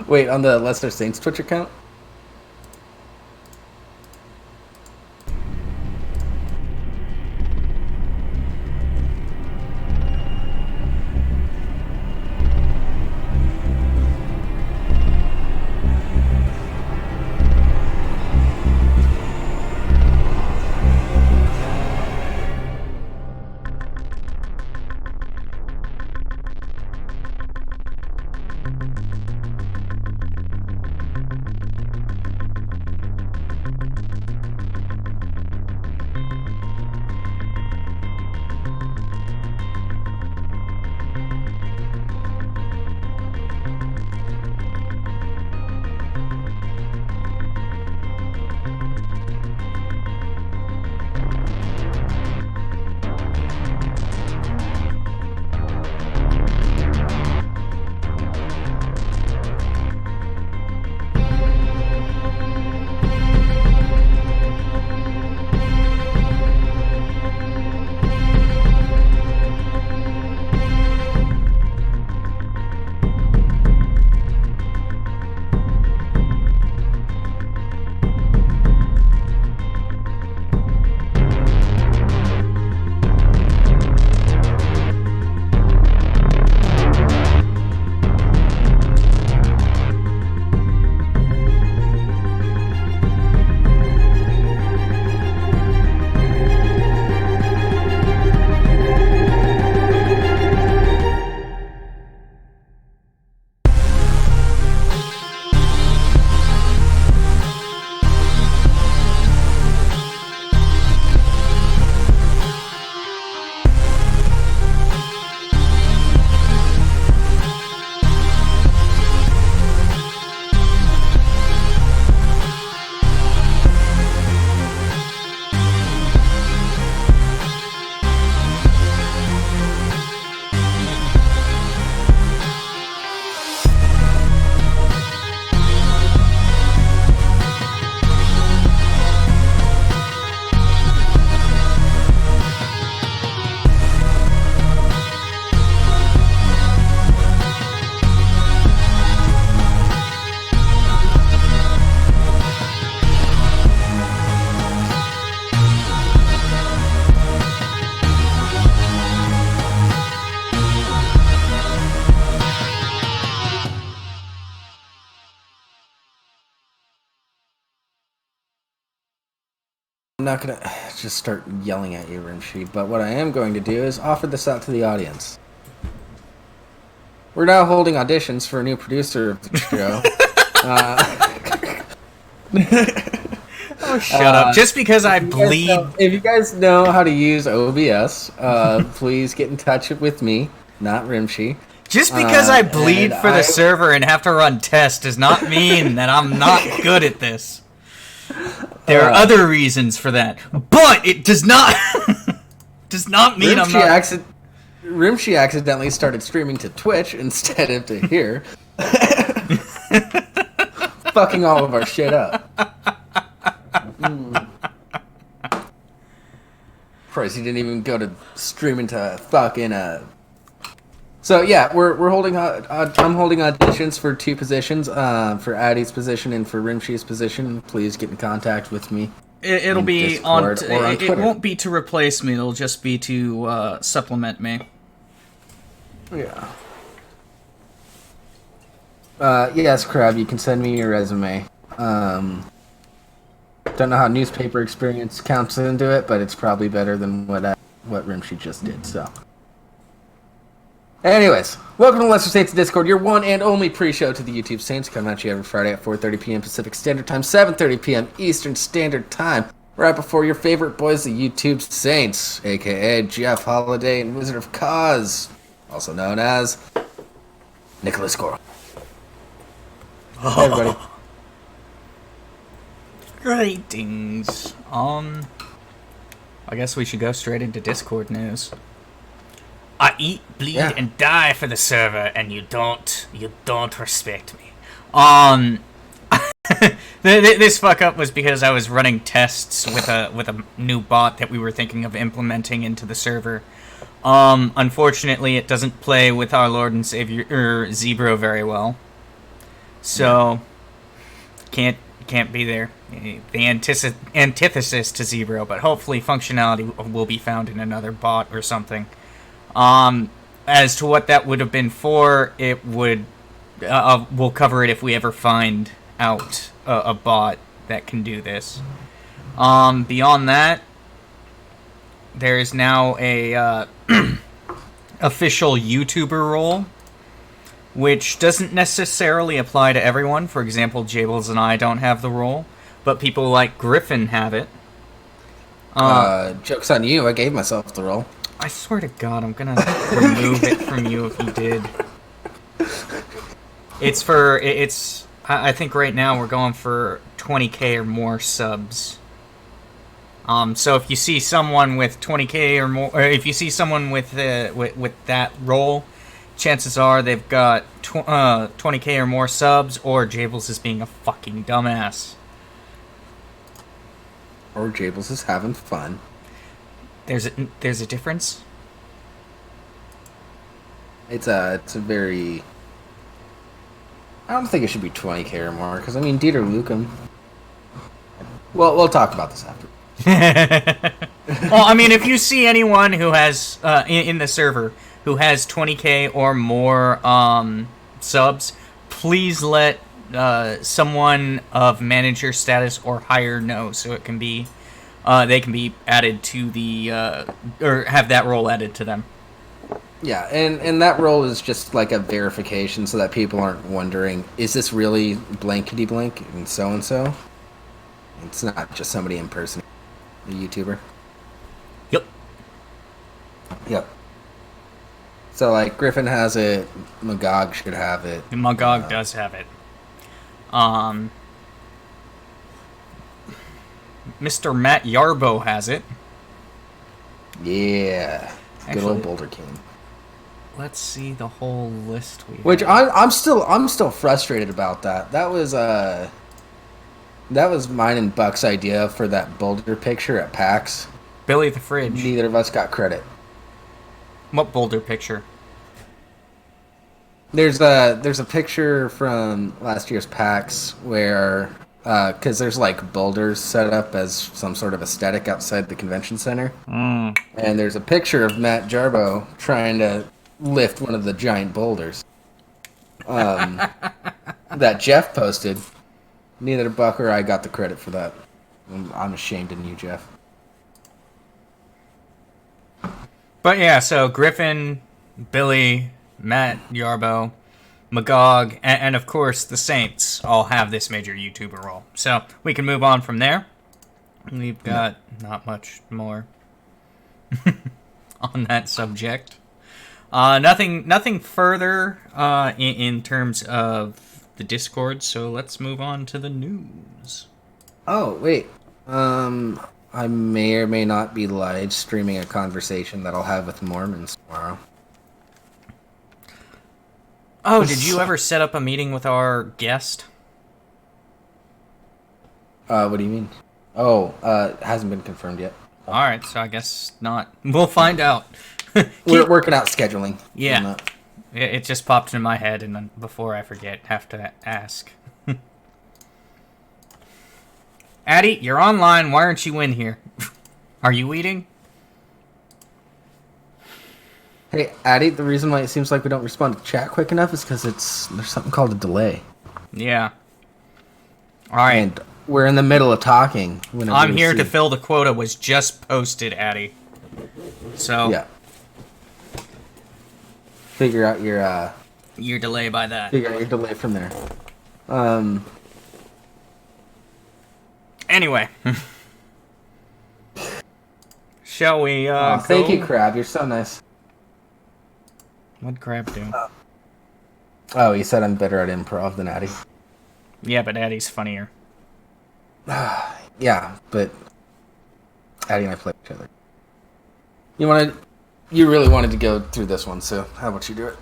Wait, on the Leicester Saints Twitch account? I'm not gonna just start yelling at you, Rimshee, but what I am going to do is offer this out to the audience. We're now holding auditions for a new producer of the show. Oh, shut up. Just because I bleed... If you guys know how to use OBS, please get in touch with me, not Rimshee. Just because I bleed for the server and have to run tests does not mean that I'm not good at this. There are other reasons for that, but it does not does not mean I'm not. Rimshee accidentally started streaming to Twitch instead of to here, fucking all of our shit up. Christ, he didn't even go to streaming to fucking So yeah, we're holding. I'm holding auditions for 2 positions, for Addie's position and for Rimshee's position. Please get in contact with me. It'll be Discord on. It won't be to replace me. It'll just be to supplement me. Yeah. Yes, Crab. You can send me your resume. Don't know how newspaper experience counts into it, but it's probably better than what Rimshee just did. So. Anyways, welcome to Leicester Saints Discord, your one and only pre-show to the YouTube Saints. Coming at you every Friday at 4:30 p.m. Pacific Standard Time, 7:30 p.m. Eastern Standard Time. Right before your favorite boys, the YouTube Saints, a.k.a. Jeff Holiday and Wizard of Cause, also known as Nicholas Coral. Hey, everybody. Greetings. I guess we should go straight into Discord news. I eat, bleed, and die for the server, and you don't respect me. This fuck up was because I was running tests with a new bot that we were thinking of implementing into the server. Unfortunately, it doesn't play with our Lord and Savior Zebro very well, so can't be there. The antithesis to Zebro, but hopefully functionality will be found in another bot or something. As to what that would have been for, it would we'll cover it if we ever find out a bot that can do this. Beyond that, there is now a official YouTuber role, which doesn't necessarily apply to everyone. For example, Jables and I don't have the role, but people like Griffin have it. Joke's on you. I gave myself the role. I swear to God, I'm gonna remove it from you if you did. I think right now we're going for 20k or more subs. So if you see someone with 20k or more, or if you see someone with that role, chances are they've got 20k or more subs, or Jables is being a fucking dumbass. Or Jables is having fun. There's a difference. It's a very. I don't think it should be 20k or more, because I mean Dieter Lukem. Well, we'll talk about this after. Well, I mean, if you see anyone who has in the server who has 20k or more subs, please let someone of manager status or higher know, so it can be they can be added to the or have that role added to them. Yeah, and that role is just like a verification, so that people aren't wondering, is this really blankety blank and so? It's not just somebody impersonating a YouTuber. Yep. So, like, Griffin has it, Magog should have it. And Magog does have it. Mr. Matt Yarbo has it. Yeah. Good Actually, old Boulder King. Let's see the whole list we Which have. I'm still frustrated about that. That was mine and Buck's idea for that Boulder picture at PAX. Billy the Fridge. Neither of us got credit. What Boulder picture? There's a picture from last year's PAX where, because there's like boulders set up as some sort of aesthetic outside the convention center, and there's a picture of Matt Jarbo trying to lift one of the giant boulders that Jeff posted. Neither Buck or I got the credit for that. I'm ashamed of you, Jeff. But yeah, so Griffin, Billy, Matt Yarbo, Magog, and of course the Saints all have this major YouTuber role. So we can move on from there. We've got not much more on that subject. Nothing further in terms of the Discord, so let's move on to the news. Oh, wait. I may or may not be live streaming a conversation that I'll have with Mormons tomorrow. Oh, did you ever set up a meeting with our guest? What do you mean? Oh, it hasn't been confirmed yet. Alright, so I guess not. We'll find out. We're working out scheduling. Yeah. It just popped in my head, and then before I forget, have to ask. Addie, you're online. Why aren't you in here? Are you eating? Hey, Addie, the reason why it seems like we don't respond to chat quick enough is because there's something called a delay. Yeah. Alright. And we're in the middle of talking. I'm here to fill the quota was just posted, Addie. So... yeah. Figure out your delay by that. Figure out your delay from there. Anyway. Shall we, go? Thank you, Crab. You're so nice. What'd Crab do? Oh, he said I'm better at improv than Addie. Yeah, but Addie's funnier. Yeah, but Addie and I play each other. You really wanted to go through this one, so how about you do it?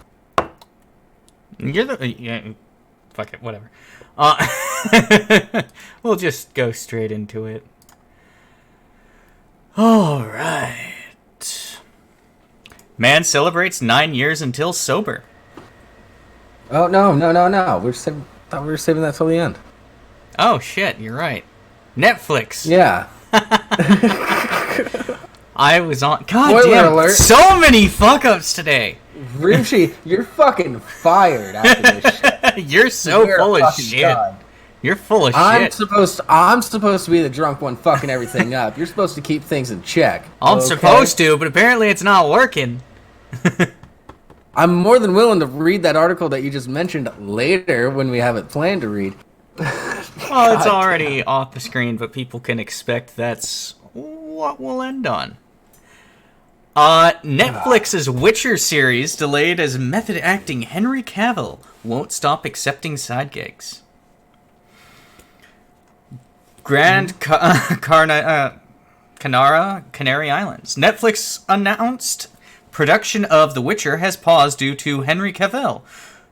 You're the... yeah, fuck it, whatever. We'll just go straight into it. Alright. Man celebrates 9 years until sober. Oh, no. Thought we were saving that till the end. Oh, shit, you're right. Netflix. Yeah. I was on... God Spoiler damn, alert. so many fuck-ups today. Rimshee, you're fucking fired after this shit. You're so full of shit. God. You're full of I'm shit. supposed to be the drunk one fucking everything up. You're supposed to keep things in check. I'm supposed to, but apparently it's not working. I'm more than willing to read that article that you just mentioned later when we have it planned to read. Well, it's already off the screen, but people can expect that's what we'll end on. Netflix's Witcher series delayed as method acting Henry Cavill won't stop accepting side gigs. Canary Islands. Netflix announced production of The Witcher has paused due to Henry Cavill,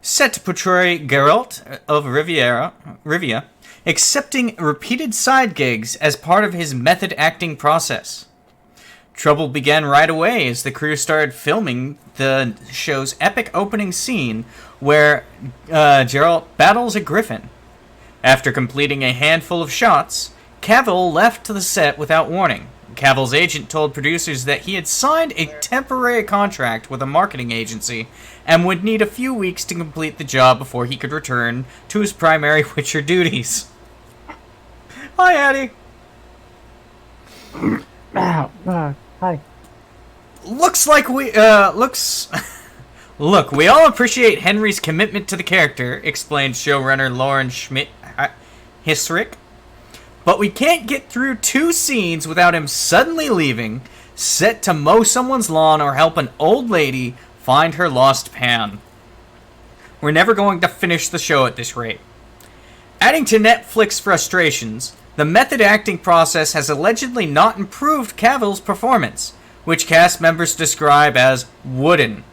set to portray Geralt of Rivia, accepting repeated side gigs as part of his method acting process. Trouble began right away as the crew started filming the show's epic opening scene where Geralt battles a griffin. After completing a handful of shots, Cavill left the set without warning. Cavill's agent told producers that he had signed a temporary contract with a marketing agency and would need a few weeks to complete the job before he could return to his primary Witcher duties. Hi, Addie. Hi. Looks like we, Look, we all appreciate Henry's commitment to the character, explained showrunner Lauren Hissrich. But we can't get through 2 scenes without him suddenly leaving, set to mow someone's lawn or help an old lady find her lost pan. We're never going to finish the show at this rate. Adding to Netflix frustrations, the method acting process has allegedly not improved Cavill's performance, which cast members describe as wooden.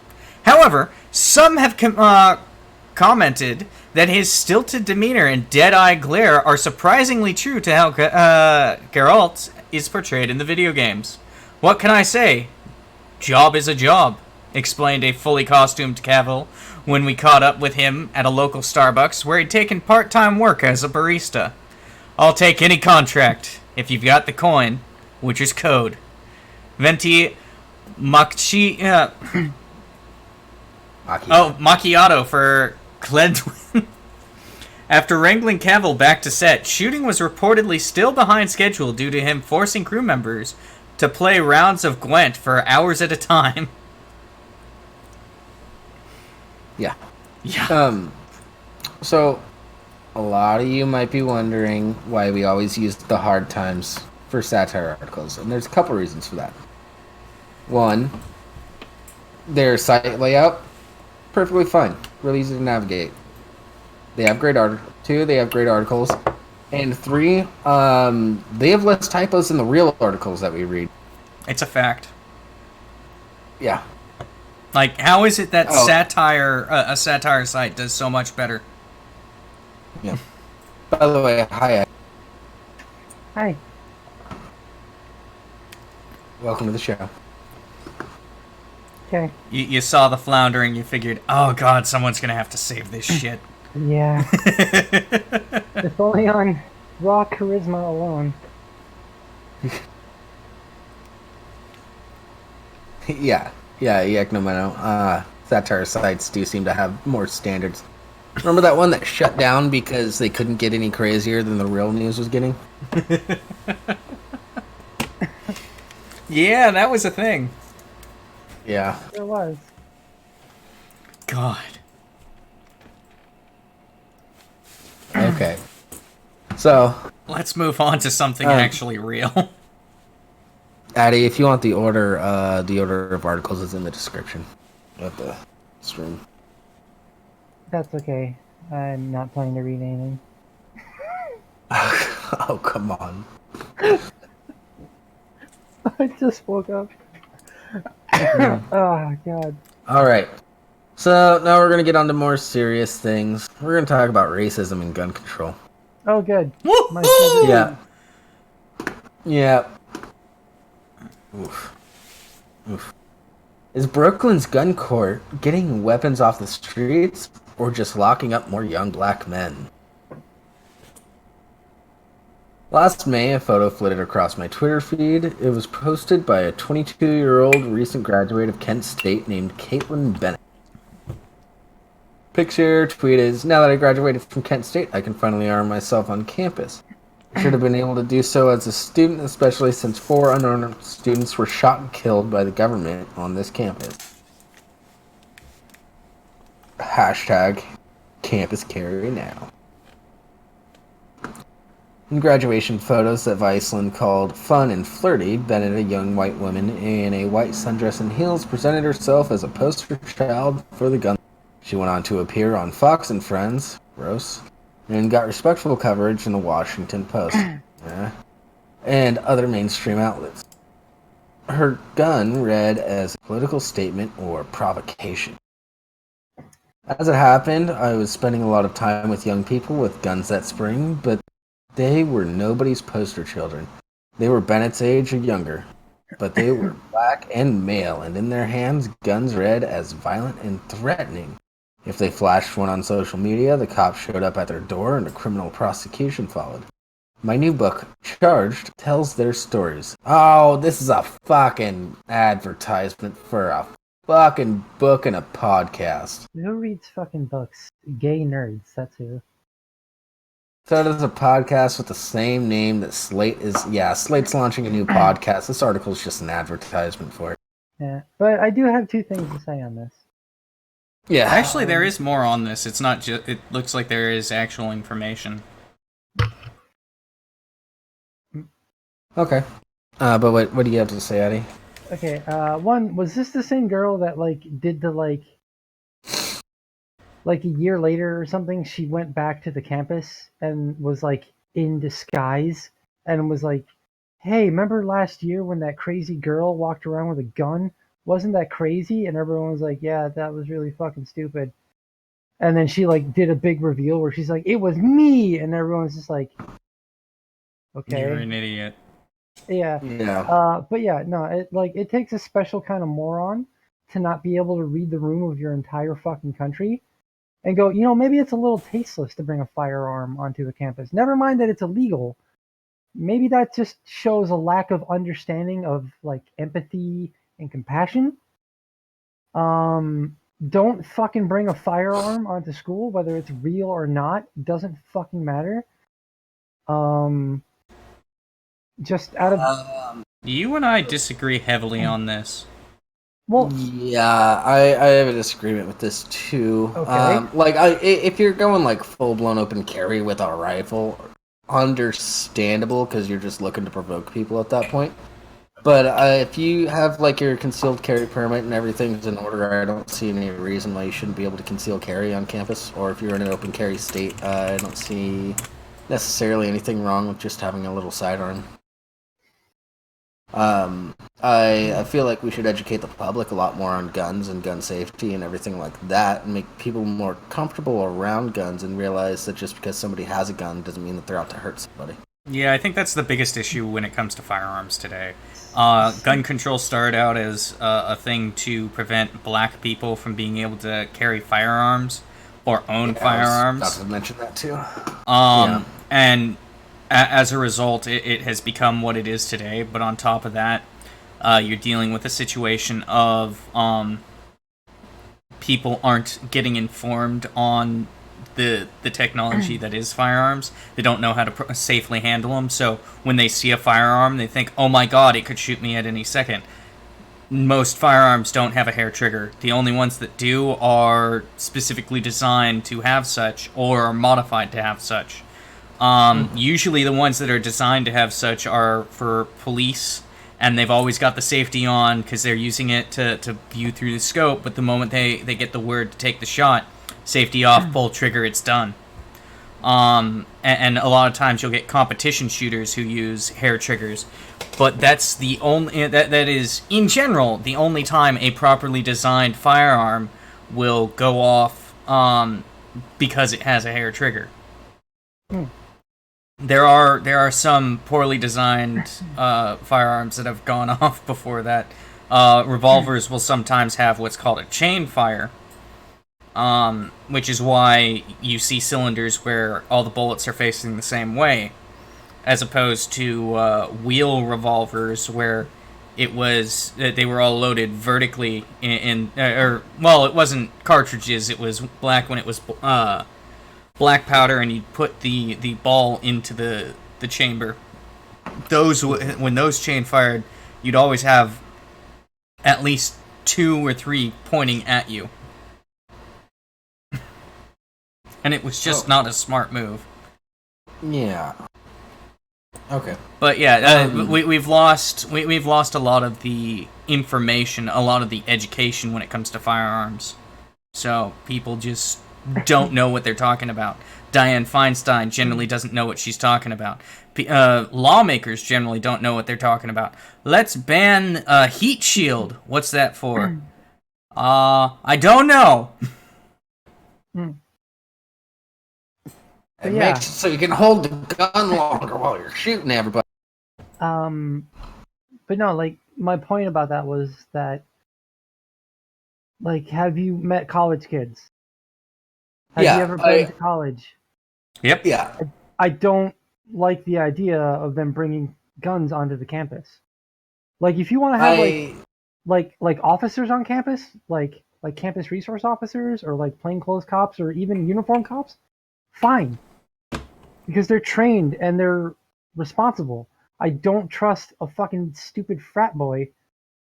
However, some have commented that his stilted demeanor and dead-eye glare are surprisingly true to how Geralt is portrayed in the video games. What can I say? Job is a job, explained a fully costumed Cavill when we caught up with him at a local Starbucks where he'd taken part-time work as a barista. I'll take any contract, if you've got the coin, which is code. Venti Macchiato for Cledwin. After wrangling Cavill back to set, shooting was reportedly still behind schedule due to him forcing crew members to play rounds of Gwent for hours at a time. Yeah. Yeah. So, a lot of you might be wondering why we always use the hard times for satire articles, and there's a couple reasons for that. One, their site layout, perfectly fine, really easy to navigate. They have great art. 2, they have great articles. And 3, they have less typos in the real articles that we read. It's a fact. Yeah. Like, how is it that a satire site does so much better? Yeah. By the way, hi, Ed. Hi. Welcome to the show. Okay. You saw the floundering, you figured, oh god, someone's gonna have to save this shit. Yeah. It's only on raw charisma alone. Yeah, no matter. Satire sites do seem to have more standards. Remember that one that shut down because they couldn't get any crazier than the real news was getting? Yeah, that was a thing. Yeah. There was. God. Okay. So, Let's move on to something actually real. Addie, if you want the order of articles is in the description of the stream. That's okay. I'm not planning to read anything. Oh, come on. I just woke up. Oh, God. Alright. So, now we're going to get on to more serious things. We're going to talk about racism and gun control. Oh, good. My Woo-hoo! Yeah. Yeah. Oof. Is Brooklyn's gun court getting weapons off the streets or just locking up more young black men? Last May, a photo flitted across my Twitter feed. It was posted by a 22-year-old recent graduate of Kent State named Caitlin Bennett. Picture tweet is, now that I graduated from Kent State, I can finally arm myself on campus. I should have been able to do so as a student, especially since 4 unarmed students were shot and killed by the government on this campus. Hashtag campus carry now. In graduation photos that Viceland called fun and flirty, Bennett, a young white woman in a white sundress and heels, presented herself as a poster child for the gun. She went on to appear on Fox and Friends, gross, and got respectful coverage in the Washington Post, and other mainstream outlets. Her gun read as a political statement or provocation. As it happened, I was spending a lot of time with young people with guns that spring, but they were nobody's poster children. They were Bennett's age or younger, but they were black and male, and in their hands, guns read as violent and threatening. If they flashed one on social media, the cops showed up at their door and a criminal prosecution followed. My new book, Charged, tells their stories. Oh, this is a fucking advertisement for a fucking book and a podcast. Who reads fucking books? Gay nerds, that's who. So there's a podcast with the same name that Slate is. Yeah, Slate's launching a new podcast. This article is just an advertisement for it. Yeah, but I do have 2 things to say on this. Yeah. Actually, there is more on this. It's not just. It looks like there is actual information. Okay. But what do you have to say, Addie? Okay, one, was this the same girl that, did the, a year later or something, she went back to the campus and was, in disguise and was like, hey, remember last year when that crazy girl walked around with a gun? Wasn't that crazy? And everyone was like, yeah, that was really fucking stupid. And then she, did a big reveal where she's like, it was me! And everyone's just like, okay. You're an idiot. Yeah. Yeah. But yeah, no, it takes a special kind of moron to not be able to read the room of your entire fucking country and go, maybe it's a little tasteless to bring a firearm onto a campus. Never mind that it's illegal. Maybe that just shows a lack of understanding of empathy and compassion. Don't fucking bring a firearm onto school, whether it's real or not. Doesn't fucking matter. Just out of... You and I disagree heavily on this. Well, yeah, I have a disagreement with this too. Okay. If you're going full-blown open carry with a rifle, understandable because you're just looking to provoke people at that point. But if you have your concealed carry permit and everything's in order, I don't see any reason why you shouldn't be able to conceal carry on campus. Or if you're in an open carry state, I don't see necessarily anything wrong with just having a little sidearm. I feel like we should educate the public a lot more on guns and gun safety and everything like that, and make people more comfortable around guns and realize that just because somebody has a gun doesn't mean that they're out to hurt somebody. Yeah, I think that's the biggest issue when it comes to firearms today. Gun control started out as a thing to prevent black people from being able to carry firearms or own firearms. I was about to mention that too. And as a result, it has become what it is today. But on top of that, you're dealing with a situation of people aren't getting informed on the technology that is firearms. They don't know how to safely handle them. So when they see a firearm, they think, oh my god, it could shoot me at any second. Most firearms don't have a hair trigger. The only ones that do are specifically designed to have such or are modified to have such. Usually the ones that are designed to have such are for police, and they've always got the safety on because they're using it to view through the scope, but the moment they get the word to take the shot, safety off, pull trigger, it's done. And a lot of times you'll get competition shooters who use hair triggers, but that's the only, that is, in general, the only time a properly designed firearm will go off because it has a hair trigger. There are some poorly designed firearms that have gone off before that, revolvers will sometimes have what's called a chain fire, which is why you see cylinders where all the bullets are facing the same way, as opposed to wheel revolvers where they were all loaded vertically it wasn't cartridges, it was black when it was black powder, and you'd put the ball into the chamber. When those chain fired, you'd always have at least 2 or 3 pointing at you. And it was just not a smart move. Yeah. Okay. But yeah, we've lost a lot of the information, a lot of the education when it comes to firearms. So people just don't know what they're talking about. Dianne Feinstein generally doesn't know what she's talking about. Lawmakers generally don't know what they're talking about. Let's ban a heat shield. What's that for? I don't know. It makes it so you can hold the gun longer while you're shooting everybody. But no, like, my point about that was that, like, have you met college kids? Have you ever been to college? Yep. Yeah. I don't like the idea of them bringing guns onto the campus. Like, if you want to have like officers on campus, like campus resource officers, or like plainclothes cops, or even uniform cops, fine, because they're trained and they're responsible. I don't trust a fucking stupid frat boy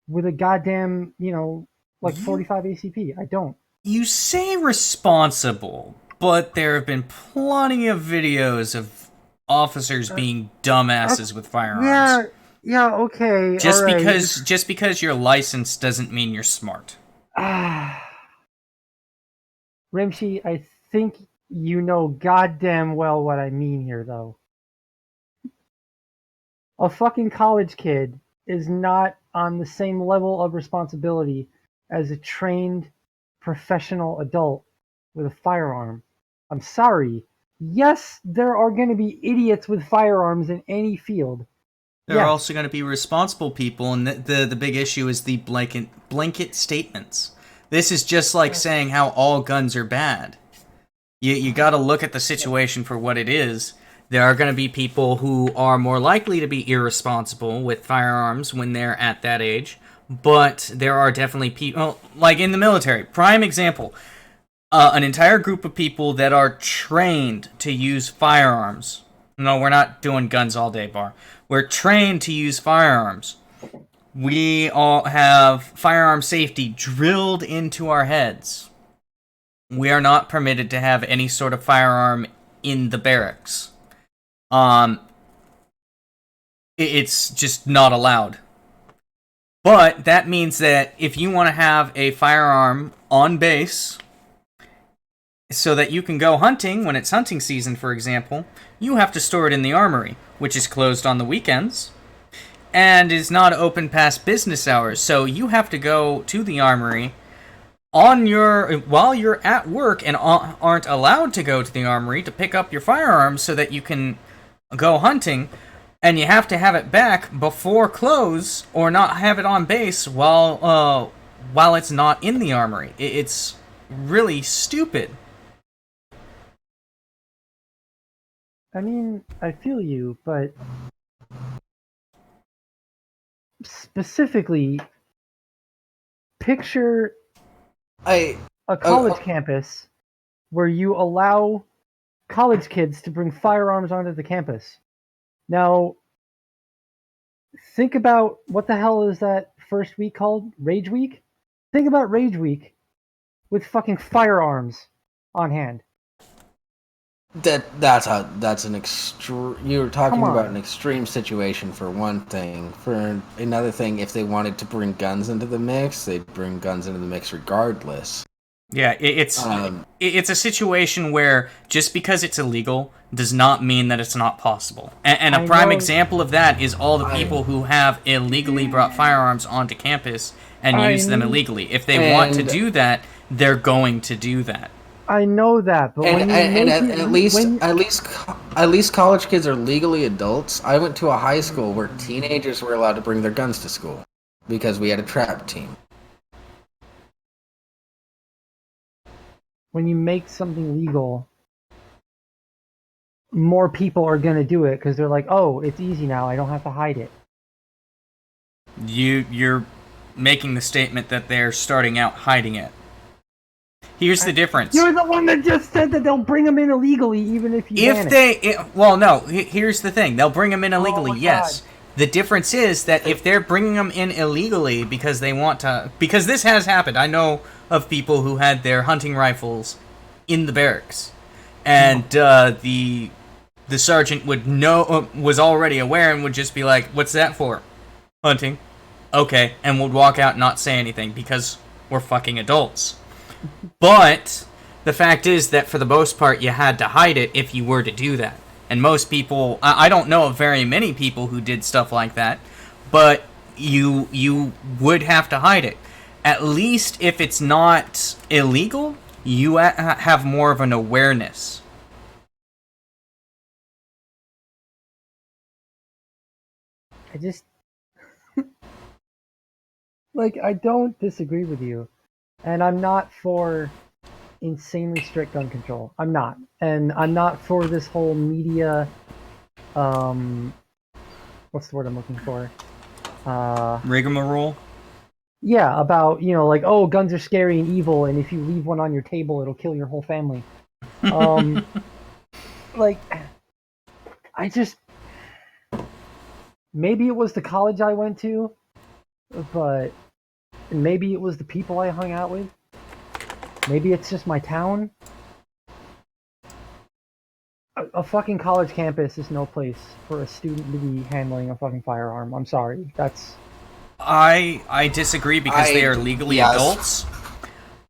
with a goddamn, 45 ACP. I don't. You say responsible, but there have been plenty of videos of officers being dumbasses with firearms. Yeah, okay. Just all right. because you're licensed doesn't mean you're smart. Rimshee, I think you know goddamn well what I mean here, though. A fucking college kid is not on the same level of responsibility as a trained professional adult with a firearm. I'm sorry. Yes, there are going to be idiots with firearms in any field. There are also going to be responsible people, and the big issue is the blanket statements. This is just like saying how all guns are bad. You got to look at the situation for what it is. There are going to be people who are more likely to be irresponsible with firearms when they're at that age, but there are definitely people, like in the military, prime example, an entire group of people that are trained to use firearms. No, we're not doing guns all day, Bar. We're trained to use firearms. We all have firearm safety drilled into our heads. We are not permitted to have any sort of firearm in the barracks. It's just not allowed. But that means that if you want to have a firearm on base so that you can go hunting when it's hunting season, for example, you have to store it in the armory, which is closed on the weekends and is not open past business hours. So you have to go to the armory while you're at work and aren't allowed to go to the armory to pick up your firearms so that you can go hunting, and you have to have it back before close or not have it on base while it's not in the armory. It's really stupid. I mean, I feel you, but specifically, picture a college campus where you allow college kids to bring firearms onto the campus. Now, think about what the hell is that first week called? Rage Week? Think about Rage Week with fucking firearms on hand. That's an extreme. You're talking about an extreme situation for one thing. For another thing, if they wanted to bring guns into the mix, they'd bring guns into the mix regardless. Yeah, it's a situation where just because it's illegal does not mean that it's not possible. And a prime example of that is all the people who have illegally brought firearms onto campus and use them illegally. If they want to do that, they're going to do that. I know that, but at least college kids are legally adults. I went to a high school where teenagers were allowed to bring their guns to school. because we had a trap team. When you make something legal, more people are going to do it because they're like, oh, it's easy now. I don't have to hide it. You're making the statement that they're starting out hiding it. Here's the difference. You're the one that just said that they'll bring them in illegally, even if you Well, no. Here's the thing. They'll bring them in illegally, yes. God. The difference is that if they're bringing them in illegally because they want to... Because this has happened. I know of people who had their hunting rifles in the barracks. And the sergeant would know, was already aware and would just be like, what's that for? Hunting. Okay. And would walk out and not say anything because we're fucking adults. But the fact is that for the most part, you had to hide it if you were to do that. And most people, I don't know of very many people who did stuff like that, but you would have to hide it. At least if it's not illegal, you have more of an awareness. I just... like, I don't disagree with you. And I'm not for insanely strict gun control. I'm not. And I'm not for this whole media, what's the word I'm looking for? Rigmarole? Yeah, about, like, oh, guns are scary and evil, and if you leave one on your table, it'll kill your whole family. Like, I just... Maybe it was the college I went to, but maybe it was the people I hung out with. Maybe it's just my town. A fucking college campus is no place for a student to be handling a fucking firearm. I'm sorry. That's... I disagree because they are legally adults.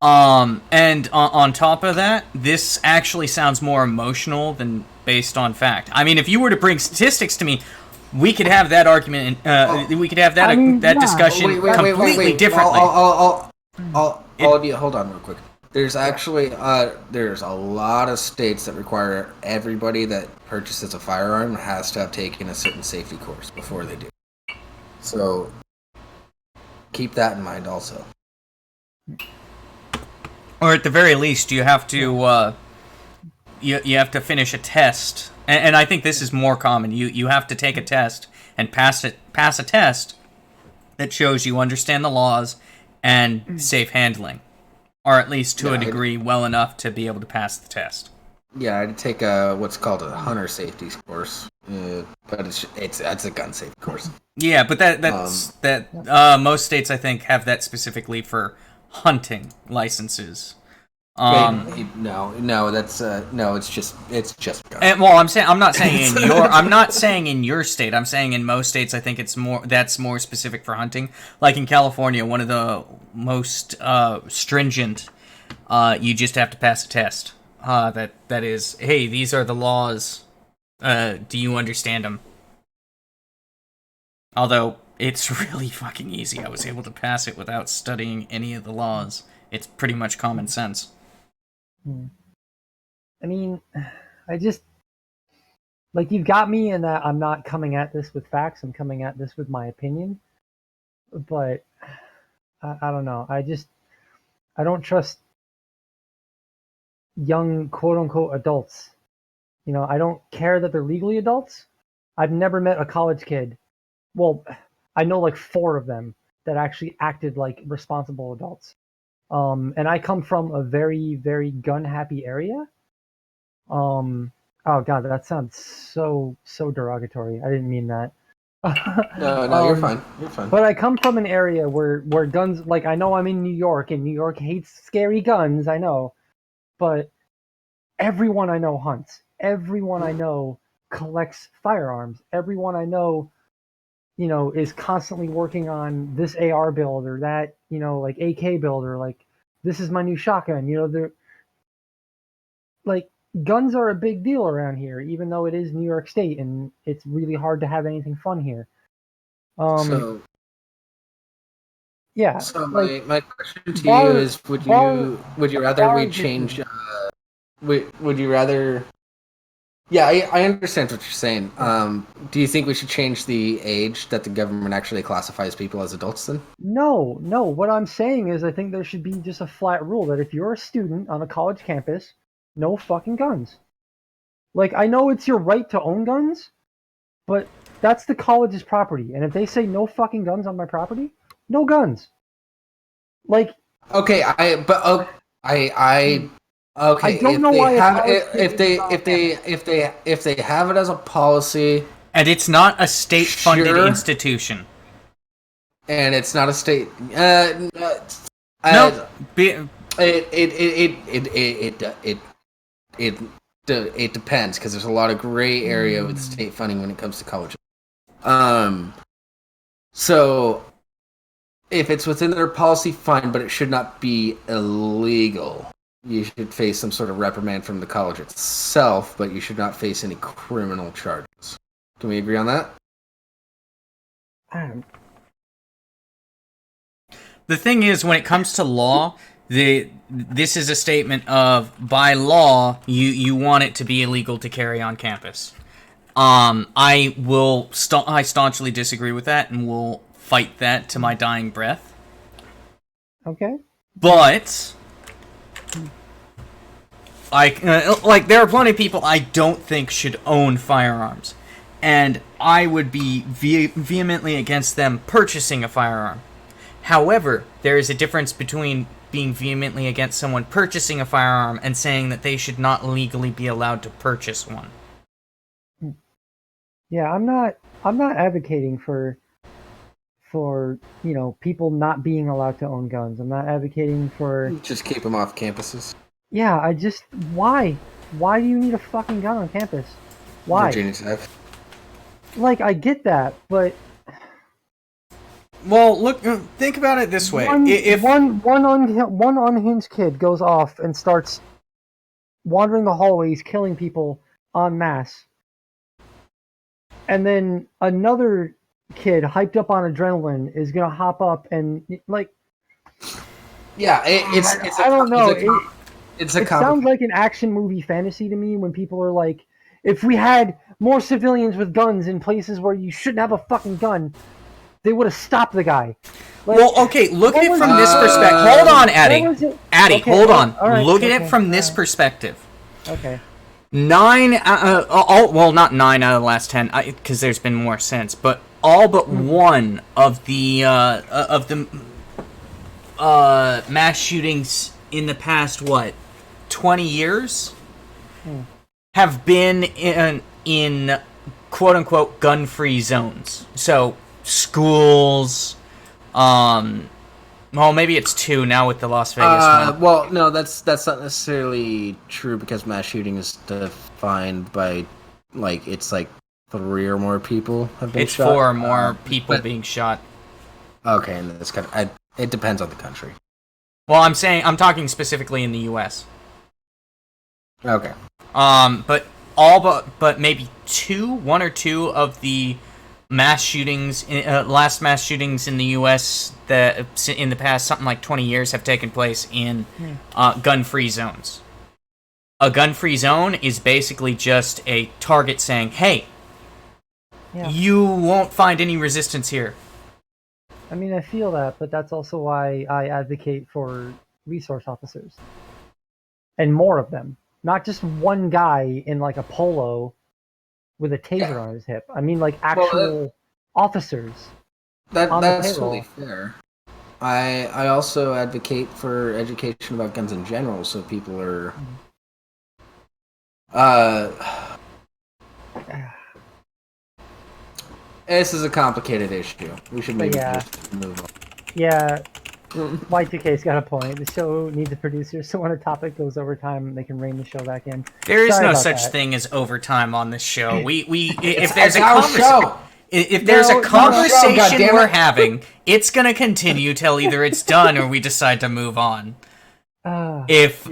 And on top of that, this actually sounds more emotional than based on fact. I mean, if you were to bring statistics to me, we could have that argument. We could have that discussion completely differently. All of you, hold on real quick. There's actually there's a lot of states that require everybody that purchases a firearm has to have taken a certain safety course before they do. So keep that in mind also. Or at the very least, you have to you have to finish a test, and I think this is more common. You have to take a test and pass a test that shows you understand the laws and safe handling, or at least to a degree well enough to be able to pass the test. Yeah, I'd take what's called a hunter safety course, but it's a gun safety course. Yeah, but most states I think have that specifically for hunting licenses. No, that's no. It's just gun. And, well, I'm not saying in your state. I'm saying in most states. I think that's more specific for hunting. Like in California, one of the most stringent. You just have to pass a test. That is, hey, these are the laws. Do you understand them? Although it's really fucking easy. I was able to pass it without studying any of the laws. It's pretty much common sense. I mean, I just... like, you've got me in that I'm not coming at this with facts. I'm coming at this with my opinion. But, I don't know. I don't trust young, quote-unquote, adults. I don't care that they're legally adults. I've never met a college kid. Well, I know like 4 of them that actually acted like responsible adults. And I come from a very, very gun-happy area. Oh god, that sounds so derogatory. I didn't mean that. No, you're fine. You're fine. But I come from an area where guns, like, I know I'm in New York, and New York hates scary guns, I know. But everyone I know hunts. Everyone I know collects firearms. Everyone I know, is constantly working on this AR build or that, like AK build, or like, this is my new shotgun. They're like, guns are a big deal around here, even though it is New York State and it's really hard to have anything fun here. Yeah. So like, my question to you is: would you rather we change? Would you rather Yeah, I understand what you're saying. Do you think we should change the age that the government actually classifies people as adults then? No, no. What I'm saying is, I think there should be just a flat rule that if you're a student on a college campus, no fucking guns. Like, I know it's your right to own guns, but that's the college's property. And if they say no fucking guns on my property, no guns. Like, Okay, I okay, don't if know they why a have college kid if would they be on if they campus. if they have it as a policy, And it's not a state-funded Sure. institution. and it's not a state. No, It depends because there's a lot of gray area with state funding when it comes to colleges. So if it's within their policy, fine, but it should not be illegal. You should face some sort of reprimand from the college itself, but you should not face any criminal charges. Can we agree on that? the thing is, when it comes to law, this is a statement of, by law, you want it to be illegal to carry on campus. I staunchly disagree with that, and will fight that to my dying breath. Okay. But there are plenty of people I don't think should own firearms, and I would be vehemently against them purchasing a firearm. However, there is a difference between being vehemently against someone purchasing a firearm and saying that they should not legally be allowed to purchase one. Yeah, I'm not advocating for people not being allowed to own guns. I'm not advocating for Just keep them off campuses. Yeah, why do you need a fucking gun on campus? Why? Virginia Tech. Like, I get that, but Well, look, think about it this way: one unhinged kid goes off and starts wandering the hallways, killing people en masse, and then another kid hyped up on adrenaline is gonna hop up and Yeah, I don't know. It Sounds like an action movie fantasy to me when people are like, if we had more civilians with guns in places where you shouldn't have a fucking gun, they would have stopped the guy. Like, well, okay, look at it from this perspective. Hold on, Addie. Addie, Okay, hold on. right, Look at it from this perspective. Okay. Well, not 9 out of the last 10, because there's been more since, but all but one of the mass shootings in the past 20 years have been in quote unquote gun-free zones. So schools, well, maybe it's 2 now with the Las Vegas one. Well, no, that's not necessarily true because mass shooting is defined by it's 3 or more people have been shot. It's 4 or more people being shot. Okay, and this it depends on the country. Well, I'm talking specifically in the U.S. Okay. But maybe 1 or 2 of the mass shootings, last mass shootings in the U.S. that in the past something like 20 years have taken place in gun-free zones. A gun-free zone is basically just a target saying, "Hey, you won't find any resistance here." I mean, I feel that, but that's also why I advocate for resource officers. And more of them. Not just one guy in a polo with a taser on his hip. I mean actual officers. That's totally fair. I also advocate for education about guns in general, so people are this is a complicated issue. We should maybe just move on. Yeah, Y2K's got a point. The show needs a producer, so when a topic goes over time, they can rein the show back in. There is Sorry no about such that. thing as overtime on this show. If there's a conversation we're having, it's gonna continue till either it's done or we decide to move on. If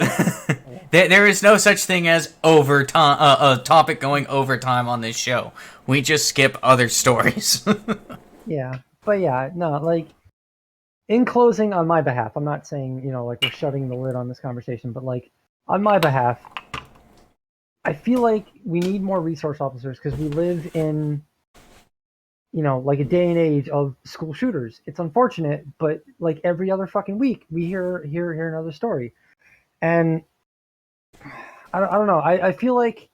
there is no such thing as overtime, a topic going overtime on this show, we just skip other stories. Yeah, but no, in closing, on my behalf, I'm not saying we're shutting the lid on this conversation, but on my behalf, I feel like we need more resource officers because we live in, like a day and age of school shooters. It's unfortunate, but like every other fucking week, we hear another story, and I don't know. I feel like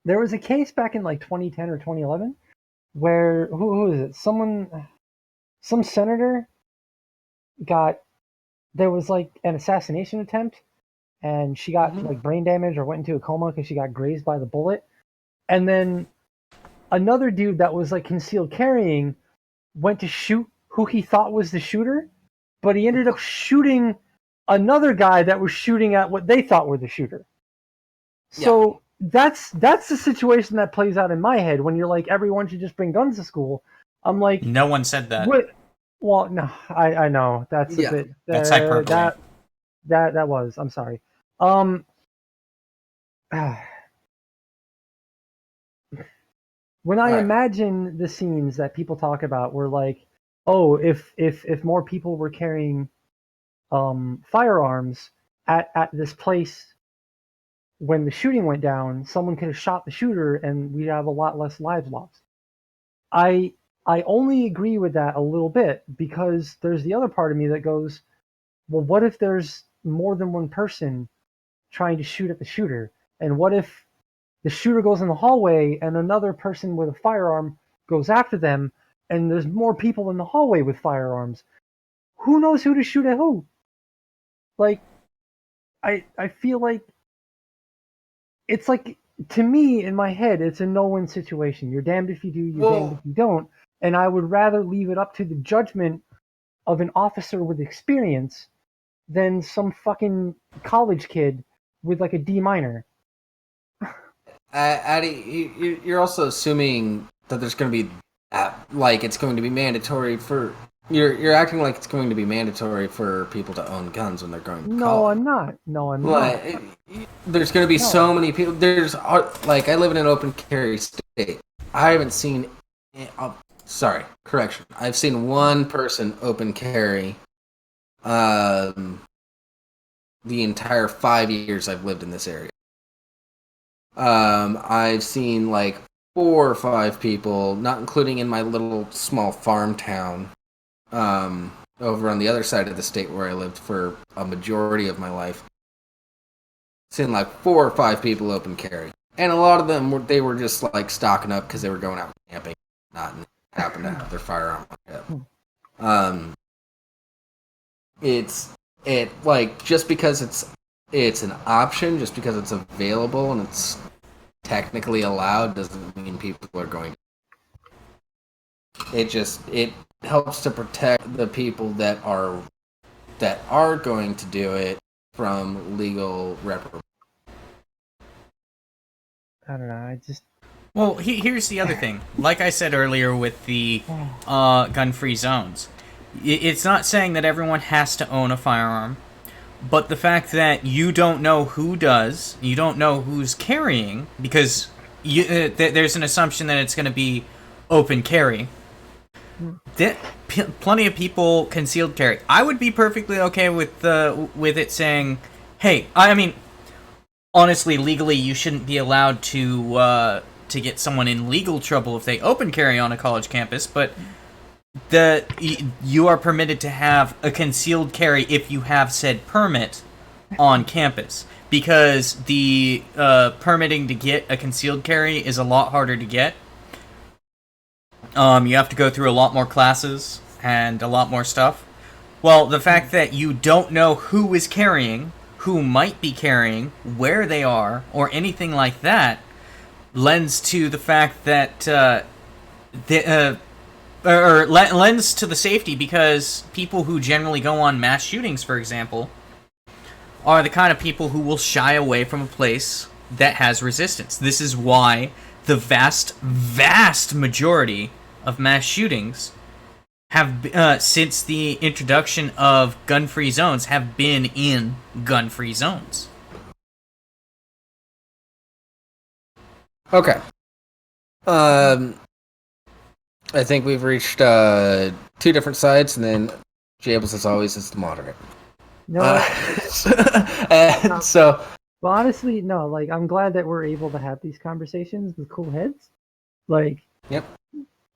there was a case back in like 2010 or 2011 where who is it? Some senator got there was like an assassination attempt, and she got like brain damage or went into a coma because she got grazed by the bullet, and then another dude that was like concealed carrying went to shoot who he thought was the shooter, but he ended up shooting another guy that was shooting at what they thought were the shooter. So that's the situation that plays out in my head when you're like, everyone should just bring guns to school. I'm like, No one said that. what? Well, no, I know that's a bit that's hyperbole. That was. I'm sorry. When I imagine the scenes that people talk about, were like, oh, if more people were carrying firearms at this place when the shooting went down, someone could have shot the shooter and we'd have a lot less lives lost. I only agree with that a little bit because there's the other part of me that goes, well, what if there's more than one person trying to shoot at the shooter? And what if the shooter goes in the hallway and another person with a firearm goes after them and there's more people in the hallway with firearms? Who knows who to shoot at who? Like, I feel like it's like, to me, in my head, it's a no-win situation. You're damned if you do, you're damned if you don't. And I would rather leave it up to the judgment of an officer with experience than some fucking college kid with like a D minor. Addie, you're also assuming that there's going to be, it's going to be mandatory for. You're acting like it's going to be mandatory for people to own guns when they're going to college. No, I'm not. There's going to be so many people. There's I live in an open carry state. I haven't seen. Correction. I've seen one person open carry. The entire 5 years I've lived in this area. I've seen like 4 or 5 people, not including in my little small farm town. Over on the other side of the state where I lived for a majority of my life, seen like 4 or 5 people open carry, and a lot of them were just like stocking up because they were going out camping, not happened to have their firearm on hip. Just because it's an option, just because it's available and it's technically allowed, doesn't mean people are going to. It helps to protect the people that are going to do it from legal reprimand. I don't know. Well, here's the other thing. Like I said earlier with the gun-free zones, it's not saying that everyone has to own a firearm, but the fact that you don't know who does, you don't know who's carrying, because there's an assumption that it's going to be open carry. Plenty of people concealed carry. I would be perfectly okay with it saying, hey, I mean, honestly, legally, you shouldn't be allowed to get someone in legal trouble if they open carry on a college campus, but you are permitted to have a concealed carry if you have said permit on campus, because the permitting to get a concealed carry is a lot harder to get. You have to go through a lot more classes and a lot more stuff. Well, the fact that you don't know who is carrying, who might be carrying, where they are, or anything like that, lends to the fact that lends to the safety, because people who generally go on mass shootings, for example, are the kind of people who will shy away from a place that has resistance. This is why the vast majority of mass shootings have, since the introduction of gun-free zones, have been in gun-free zones. Okay. I think we've reached 2 different sides, and then Jables, as always, is the moderate. No. And so But honestly, no. Like, I'm glad that we're able to have these conversations with cool heads. Like, Yep.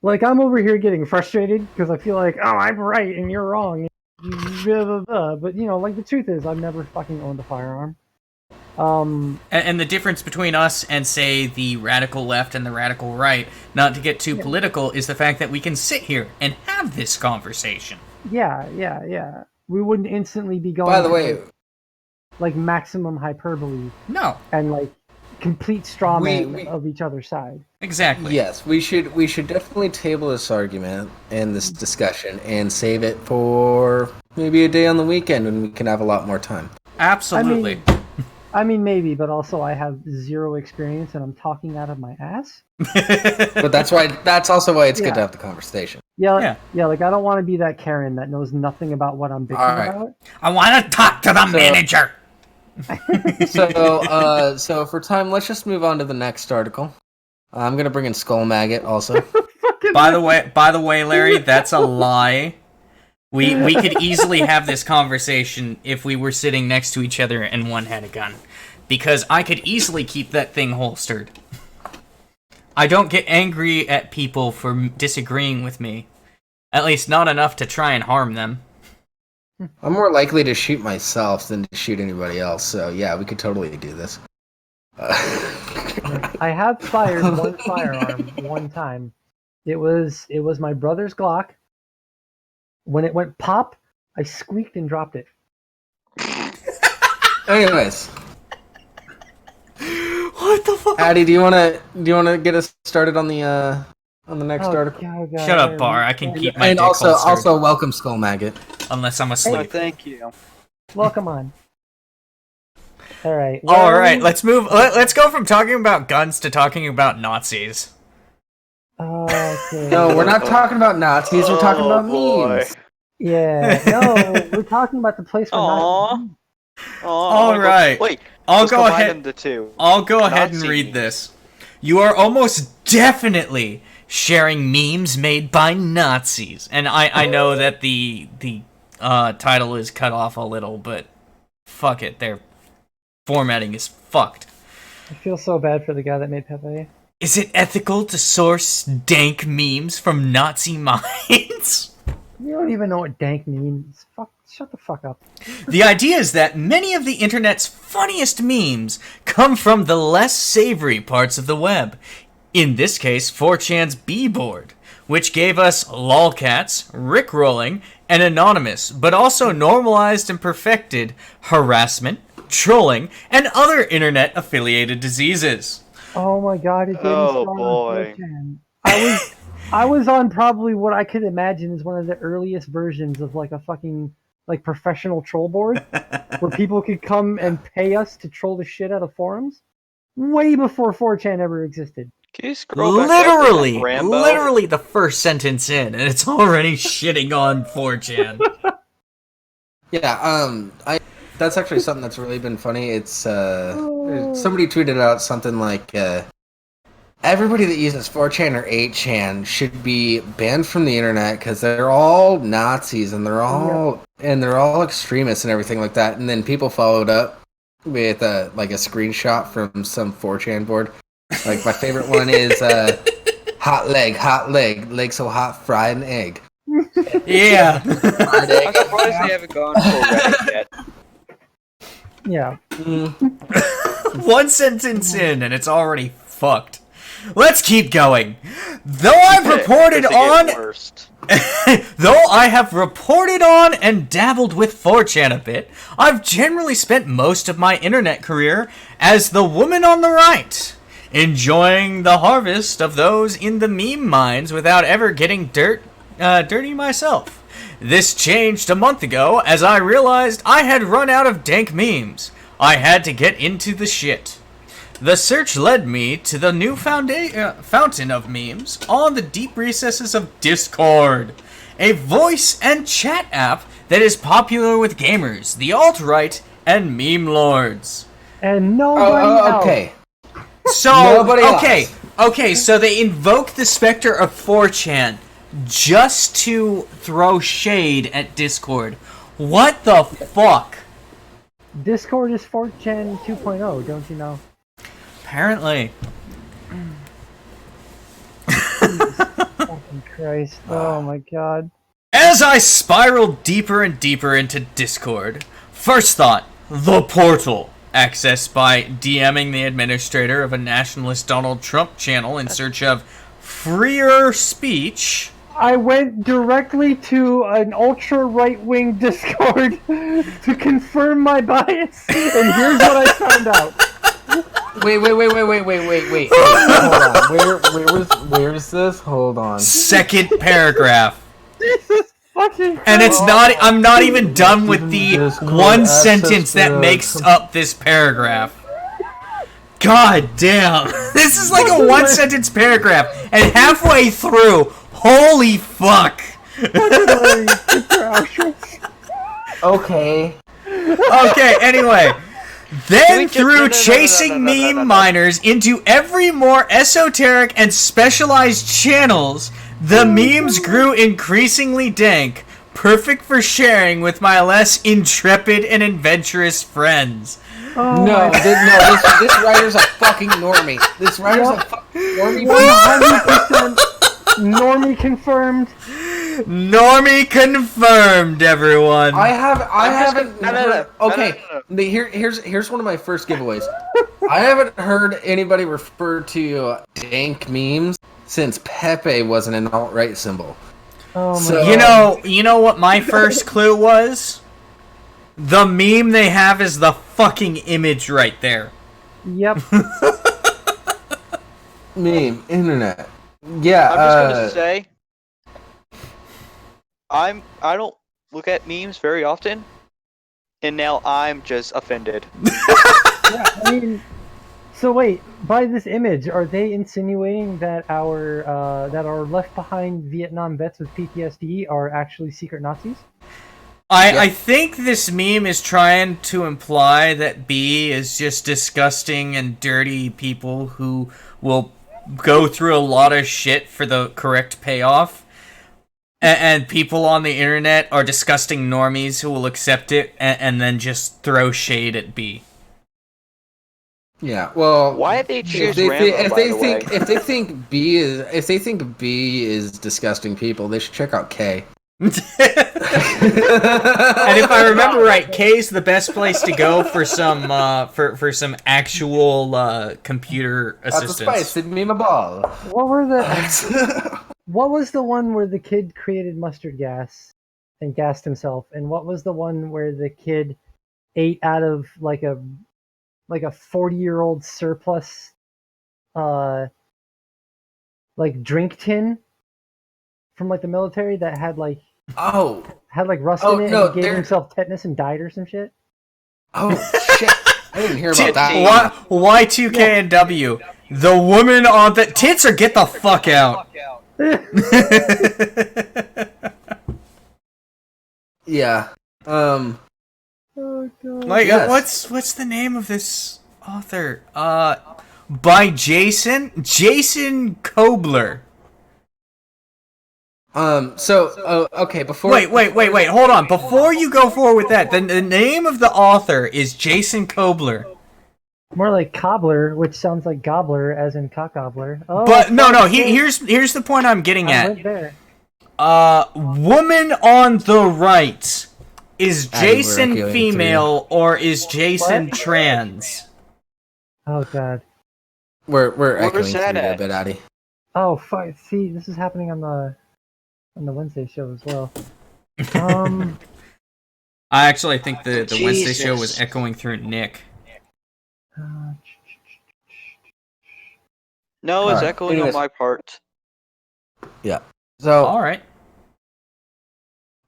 like I'm over here getting frustrated because I feel like, oh, I'm right and you're wrong. Blah, blah, blah. But like the truth is, I've never fucking owned a firearm. And the difference between us and, say, the radical left and the radical right, not to get too political, is the fact that we can sit here and have this conversation. Yeah. We wouldn't instantly be going. By the way, like maximum hyperbole. No. And like complete straw man of each other's side. Exactly. Yes, we should definitely table this argument and this discussion and save it for maybe a day on the weekend when we can have a lot more time. Absolutely. I mean, maybe, but also I have zero experience and I'm talking out of my ass. But that's also why it's good to have the conversation. Yeah, like I don't want to be that Karen that knows nothing about what I'm bitching about. I want to talk to the manager. So for time, let's just move on to the next article. I'm gonna bring in Skull Maggot also. By the way, Larry, that's a lie. We could easily have this conversation if we were sitting next to each other and one had a gun. Because I could easily keep that thing holstered. I don't get angry at people for disagreeing with me. At least not enough to try and harm them. I'm more likely to shoot myself than to shoot anybody else, so yeah, we could totally do this. I have fired one firearm one time. It was my brother's Glock. When it went pop, I squeaked and dropped it. Anyways, what the fuck? Addie, do you wanna get us started on the next article? God, Shut up, Bar. I can keep my dick also holstered. welcome Skull Maggot. Unless I'm asleep. Oh, thank you. Welcome on. All right. All right. Let's move. Let's go from talking about guns to talking about Nazis. Okay. No, we're not talking about Nazis. We're talking about memes. Yeah. No, we're talking about the place where Nazis. All right. Wait. I'll go ahead. The two. I'll go ahead and Nazi read memes. this. You are almost definitely sharing memes made by Nazis, and I know that the title is cut off a little, but fuck it, their formatting is fucked. I feel so bad for the guy that made Pepe. Is it ethical to source dank memes from Nazi minds? You don't even know what dank means. Fuck. Shut the fuck up. The idea is that many of the internet's funniest memes come from the less savory parts of the web. In this case, 4chan's B-board, which gave us lolcats, rickrolling, and anonymous, but also normalized and perfected harassment, trolling, and other internet-affiliated diseases. Oh my god, it didn't Oh, start boy. on 4chan. I was on probably what I could imagine is one of the earliest versions of like a fucking like professional troll board where people could come and pay us to troll the shit out of forums way before 4chan ever existed. Can you scroll back up to that Rambo? Literally the first sentence in, and it's already shitting on 4chan. Yeah, that's actually something that's really been funny. It's somebody tweeted out something like everybody that uses 4chan or 8chan should be banned from the internet because they're all Nazis and they're all extremists and everything like that. And then people followed up with a screenshot from some 4chan board. Like my favorite one is hot leg so hot, fried an egg. Yeah. I'm surprised they haven't gone full Reddit yet. Yeah. One sentence in, and it's already fucked. Let's keep going. Though I have reported on and dabbled with 4chan a bit, I've generally spent most of my internet career as the woman on the right, enjoying the harvest of those in the meme mines without ever getting dirty myself. This changed a month ago as I realized I had run out of dank memes. I had to get into the shit. The search led me to the new fountain of memes on the deep recesses of Discord, a voice and chat app that is popular with gamers, the alt-right, and meme lords. And nobody else. Okay. So, Nobody okay, so they invoke the specter of 4chan just to throw shade at Discord. What the fuck? Discord is 4chan 2.0, don't you know? Apparently. Jesus fucking Christ. Oh my god. As I spiraled deeper and deeper into Discord, first thought, the portal. Accessed by DMing the administrator of a nationalist Donald Trump channel in search of freer speech. I went directly to an ultra right-wing Discord to confirm my bias, and here's what I found out. Wait. Hold on. Where is this? Hold on. Second paragraph. Jesus fucking Christ. And it's not, I'm not even done with the one sentence that makes up this paragraph. God damn. This is like a one sentence paragraph. And halfway through, holy fuck. Okay. Okay, anyway. Then through chasing meme miners into every more esoteric and specialized channels, the memes grew increasingly dank, perfect for sharing with my less intrepid and adventurous friends. Oh No, my this writer's a fucking normie. This writer's a fucking normie. 100% normie confirmed. Normie confirmed, everyone. I haven't heard. Okay, No. here's one of my first giveaways. I haven't heard anybody refer to dank memes since Pepe wasn't an alt-right symbol. Oh my So- god. You know what my first clue was? The meme they have is the fucking image right there. Yep. Meme, internet. Yeah, I'm just gonna say, I don't look at memes very often, and now I'm just offended. Yeah, I mean, so wait, by this image, are they insinuating that our left behind Vietnam vets with PTSD are actually secret Nazis? I think this meme is trying to imply that B is just disgusting and dirty people who will go through a lot of shit for the correct payoff. And people on the internet are disgusting normies who will accept it and then just throw shade at B. yeah. Well, Why did they choose if Rambo, by the way? if they think B is disgusting people, they should check out K. And if I remember right, K is the best place to go for some for some actual computer That's a assistance. spice. Send me my ball. What was the one where the kid created mustard gas and gassed himself? And what was the one where the kid ate out of like a 40-year-old surplus like drink tin from like the military that had like rust in it, no, and he gave himself tetanus and died or some shit? Oh shit! I didn't hear about that. Y2K and W. The woman on the tits or get the fuck out. Yeah. Oh god. Like, Yes. what's the name of this author? By Jason Kobler. Okay. Before. Wait. Hold on. Before you go forward with that, the name of the author is Jason Kobler. More like cobbler, which sounds like gobbler, as in cock gobbler. Oh, But no. fuck, shit. Here's the point I'm getting I at. went there. Woman on the right. Is Addie, we're Jason echoing female or is Jason What? trans? Oh god. We're echoing Where's through that you a at? bit, Addie. Oh fuck! See, this is happening on the Wednesday show as well. I actually think the Wednesday show was Jesus. echoing through Nick. No, it's Alright, echoing anyways. on my part. Yeah. So Alright.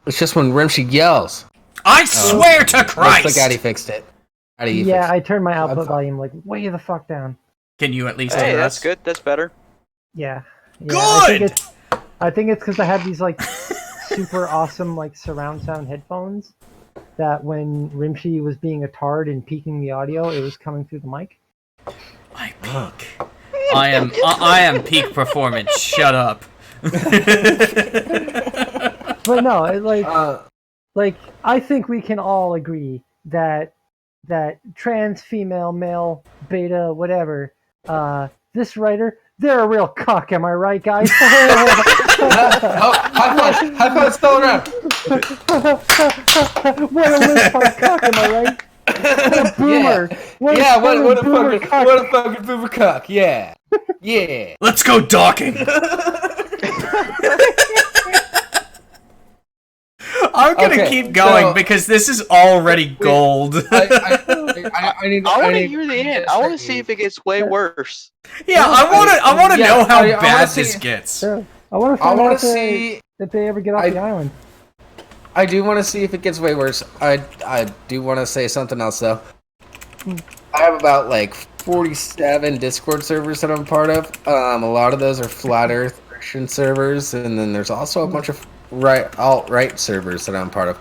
it's just when Rimshee yells. I swear to Looks Christ! like Addie fixed it. Addie, you Yeah, fixed I turned my output fine. volume like way the fuck down. Can you at least Hey, hear that's us? good. That's better. Yeah. Good! I think it's because I have these like super awesome like surround sound headphones that when Rimshee was being a tard and peaking the audio, it was coming through the mic. I peak. I am peak performance. Shut up. But no, it, it. like I think we can all agree that that trans, female, male, beta, whatever, this writer, they're a real cuck, am I right, guys? High five, still around. What a list on cuck, am I right? What a boomer. What a fucking boomer cuck. Yeah. Yeah. Let's go docking. I'm gonna keep going because this is already gold. I want to hear the end. I want to see if it gets way worse. Yeah, I want to know how bad this gets. Yeah. I want to find out if they ever get off the island. I do want to see if it gets way worse. I do want to say something else though. I have about like 47 Discord servers that I'm part of. A lot of those are flat Earth Christian servers, and then there's also a bunch of alt-right servers that I'm part of.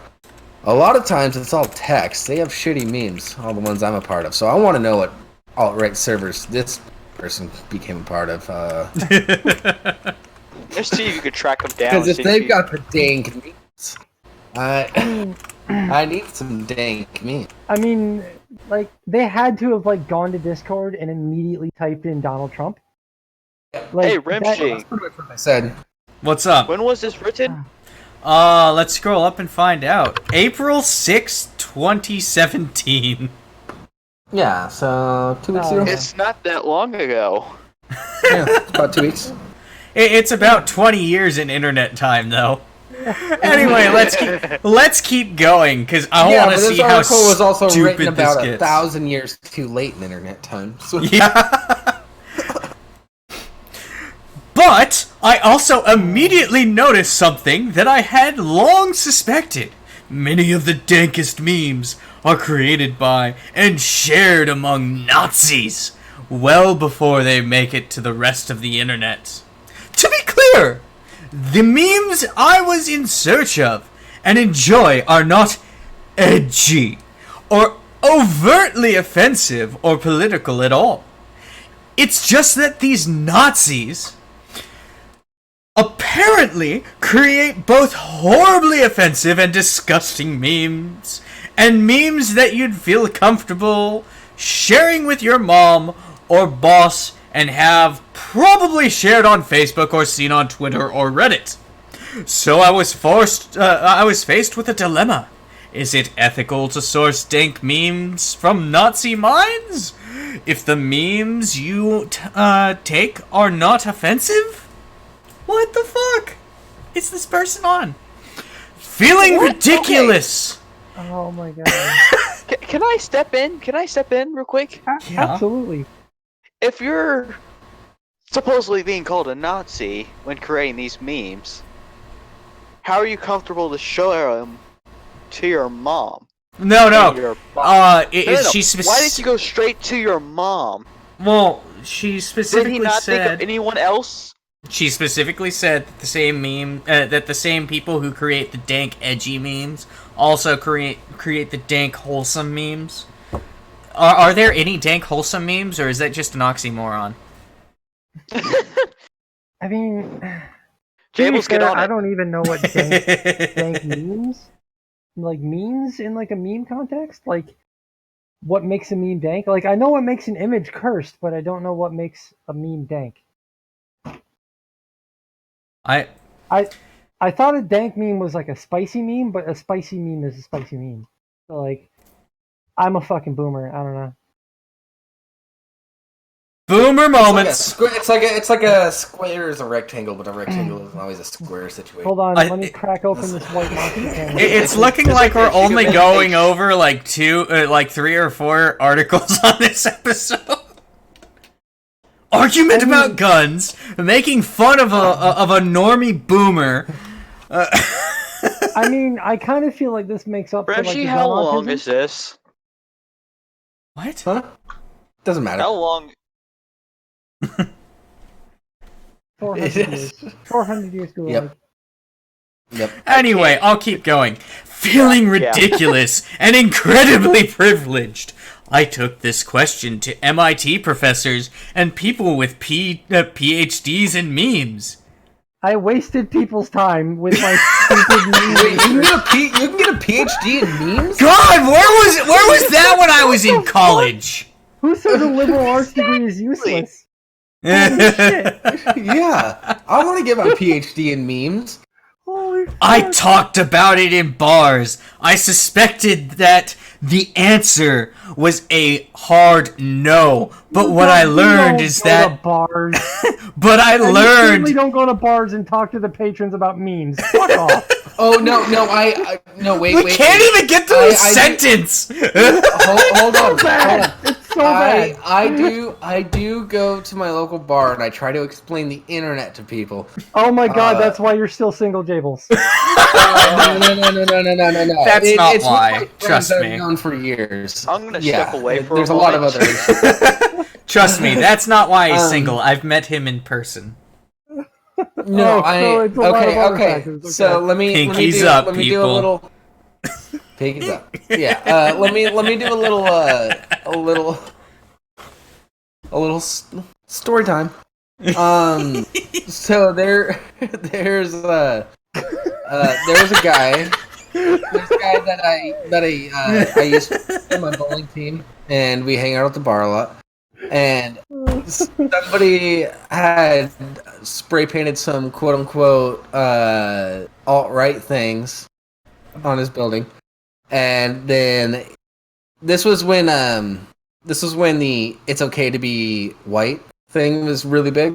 A lot of times it's all text. They have shitty memes, all the ones I'm a part of. So I want to know what alt-right servers this person became a part of. Just see if you could track them down. Because if they've got the dank memes, I need some dank memes. I mean, like, they had to have, like, gone to Discord and immediately typed in Donald Trump. Like, hey, Rimshee. That's pretty much what I said. What's up? When was this written? Let's scroll up and find out. April 6th, 2017. Yeah, so 2 weeks ago? It's not that long ago. Yeah, it's about 2 weeks. It's about 20 years in internet time, though. Anyway, let's keep going because I want to see how article was also stupid written about this gets. 1,000 years too late in internet time. So. Yeah. But I also immediately noticed something that I had long suspected. Many of the dankest memes are created by and shared among Nazis well before they make it to the rest of the internet. To be clear, the memes I was in search of and enjoy are not edgy or overtly offensive or political at all. It's just that these Nazis apparently create both horribly offensive and disgusting memes, and memes that you'd feel comfortable sharing with your mom or boss and have probably shared on Facebook or seen on Twitter or Reddit. So I was faced with a dilemma. Is it ethical to source dank memes from Nazi minds if the memes you take are not offensive? What the fuck is this person on? Feeling ridiculous. Okay. Oh my god. Can I step in? Can I step in real quick? Yeah. Absolutely. If you're supposedly being called a Nazi when creating these memes, how are you comfortable to show them to your mom? No. Why She did you go straight to your mom? Well, she specifically Did he not said. think of anyone else? She specifically said that the same people who create the dank, edgy memes also create the dank, wholesome memes. Are there any dank, wholesome memes, or is that just an oxymoron? I mean, Jables, get on it. I don't even know what dank memes means in like a meme context. Like, what makes a meme dank? Like, I know what makes an image cursed, but I don't know what makes a meme dank. I thought a dank meme was like a spicy meme, but a spicy meme is a spicy meme. So like, I'm a fucking boomer. I don't know. Boomer moments. It's like a square is a rectangle, but a rectangle isn't always a square situation. Hold on, let me crack open this white monster can. It's looking like we're only going over like 3 or 4 articles on this episode. Argument about guns, making fun of a normie boomer. I mean, I kind of feel like this makes up for like Rimshee, the how gun long autism. is this? What? Huh? Doesn't matter. How long? 400 years. 400 years to Yep. Yep. Anyway, I'll keep going. Feeling ridiculous and incredibly privileged, I took this question to MIT professors and people with PhDs in memes. I wasted people's time with my stupid Wait, memes. you can get a PhD in memes? God, where was that when I was in college? Who says a liberal arts degree is useless? Holy shit. Yeah, I want to get my PhD in memes. Holy fuck. I talked about it in bars. I suspected that the answer was a hard no, but what I learned is that. Bars. But I And you learned. certainly don't go to bars and talk to the patrons about memes. Fuck off. Oh no, no, wait, We can't even get through the I- sentence. Hold on. Bad. It's so bad. I do go to my local bar and I try to explain the internet to people. Oh my god, that's why you're still single, Jables. No. That's not it's why. one of my friends Trust that me. I've known for years. I'm gonna step away for there's a a lot of moment. other issues. Trust me, that's not why he's single. I've met him in person. No, so it's a lot of other okay. factors, okay. So let me Pinkies do up, let me do a people. little. Pinkies up. Yeah. Let me do a little story time. So there was a guy. There's a guy that I used to play on my bowling team, and we hang out at the bar a lot. And somebody had spray painted some quote unquote alt-right things on his building, and then this was when the "it's okay to be white" thing was really big.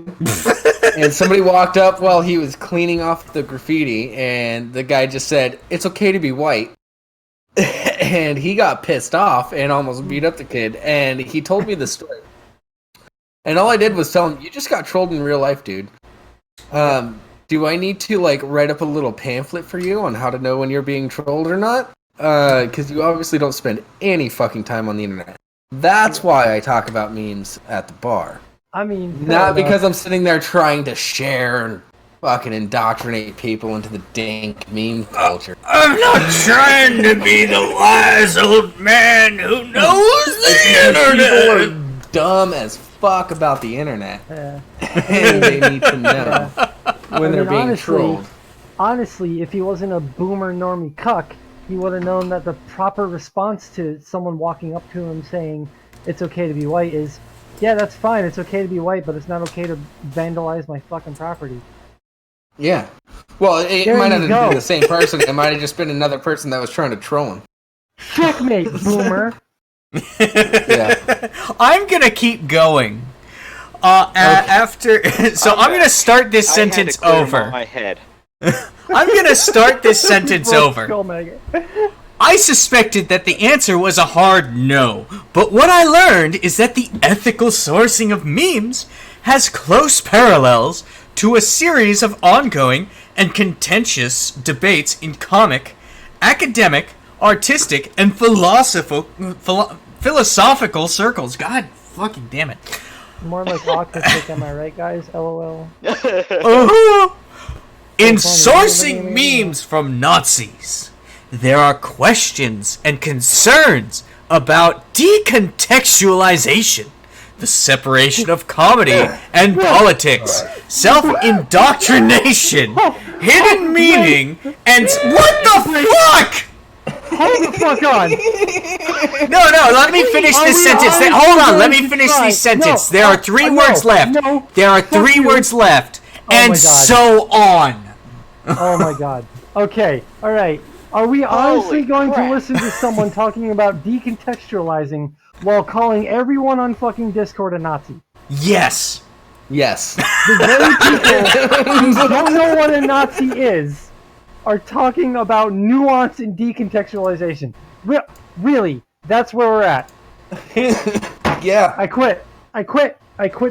And somebody walked up while he was cleaning off the graffiti, and the guy just said, "It's okay to be white." And he got pissed off and almost beat up the kid, and he told me the story. And all I did was tell him, "You just got trolled in real life, dude. Do I need to write up a little pamphlet for you on how to know when you're being trolled or not? Because you obviously don't spend any fucking time on the internet." That's why I talk about memes at the bar. I mean, Not because I'm sitting there trying to share and fucking indoctrinate people into the dank meme culture. I'm not trying to be the wise old man who knows the People internet. are dumb as fuck about the internet, Yeah. and they need to know when they're being honestly, trolled. Honestly, if he wasn't a boomer normie cuck, he would have known that the proper response to someone walking up to him saying, "It's okay to be white" is, "Yeah, that's fine. It's okay to be white, but it's not okay to vandalize my fucking property." Yeah. Well, it There might not you have go. been the same person. It might have just been another person that was trying to troll him. Checkmate, boomer. Yeah. I'm gonna keep going. After, so I'm gonna start this I had to sentence clear over. my head. I'm gonna start this sentence over. Skull maggot. I suspected that the answer was a hard no, but what I learned is that the ethical sourcing of memes has close parallels to a series of ongoing and contentious debates in comic, academic, artistic, and philosophical circles. God fucking damn it. More like autistic, am I right, guys? LOL. In sourcing memes from Nazis, there are questions and concerns about decontextualization, the separation of comedy and politics, self-indoctrination, hidden meaning, and what the fuck? Hold the fuck on. No, let me finish this sentence. Hold on, let me finish this sentence. There are three words left. There are three words left, and my God. so on. Oh my god. Okay, alright. Are we honestly going crap. to listen to someone talking about decontextualizing while calling everyone on fucking Discord a Nazi? Yes. Yes. The very people who don't know what a Nazi is are talking about nuance and decontextualization. Really, that's where we're at. Yeah. I quit. I quit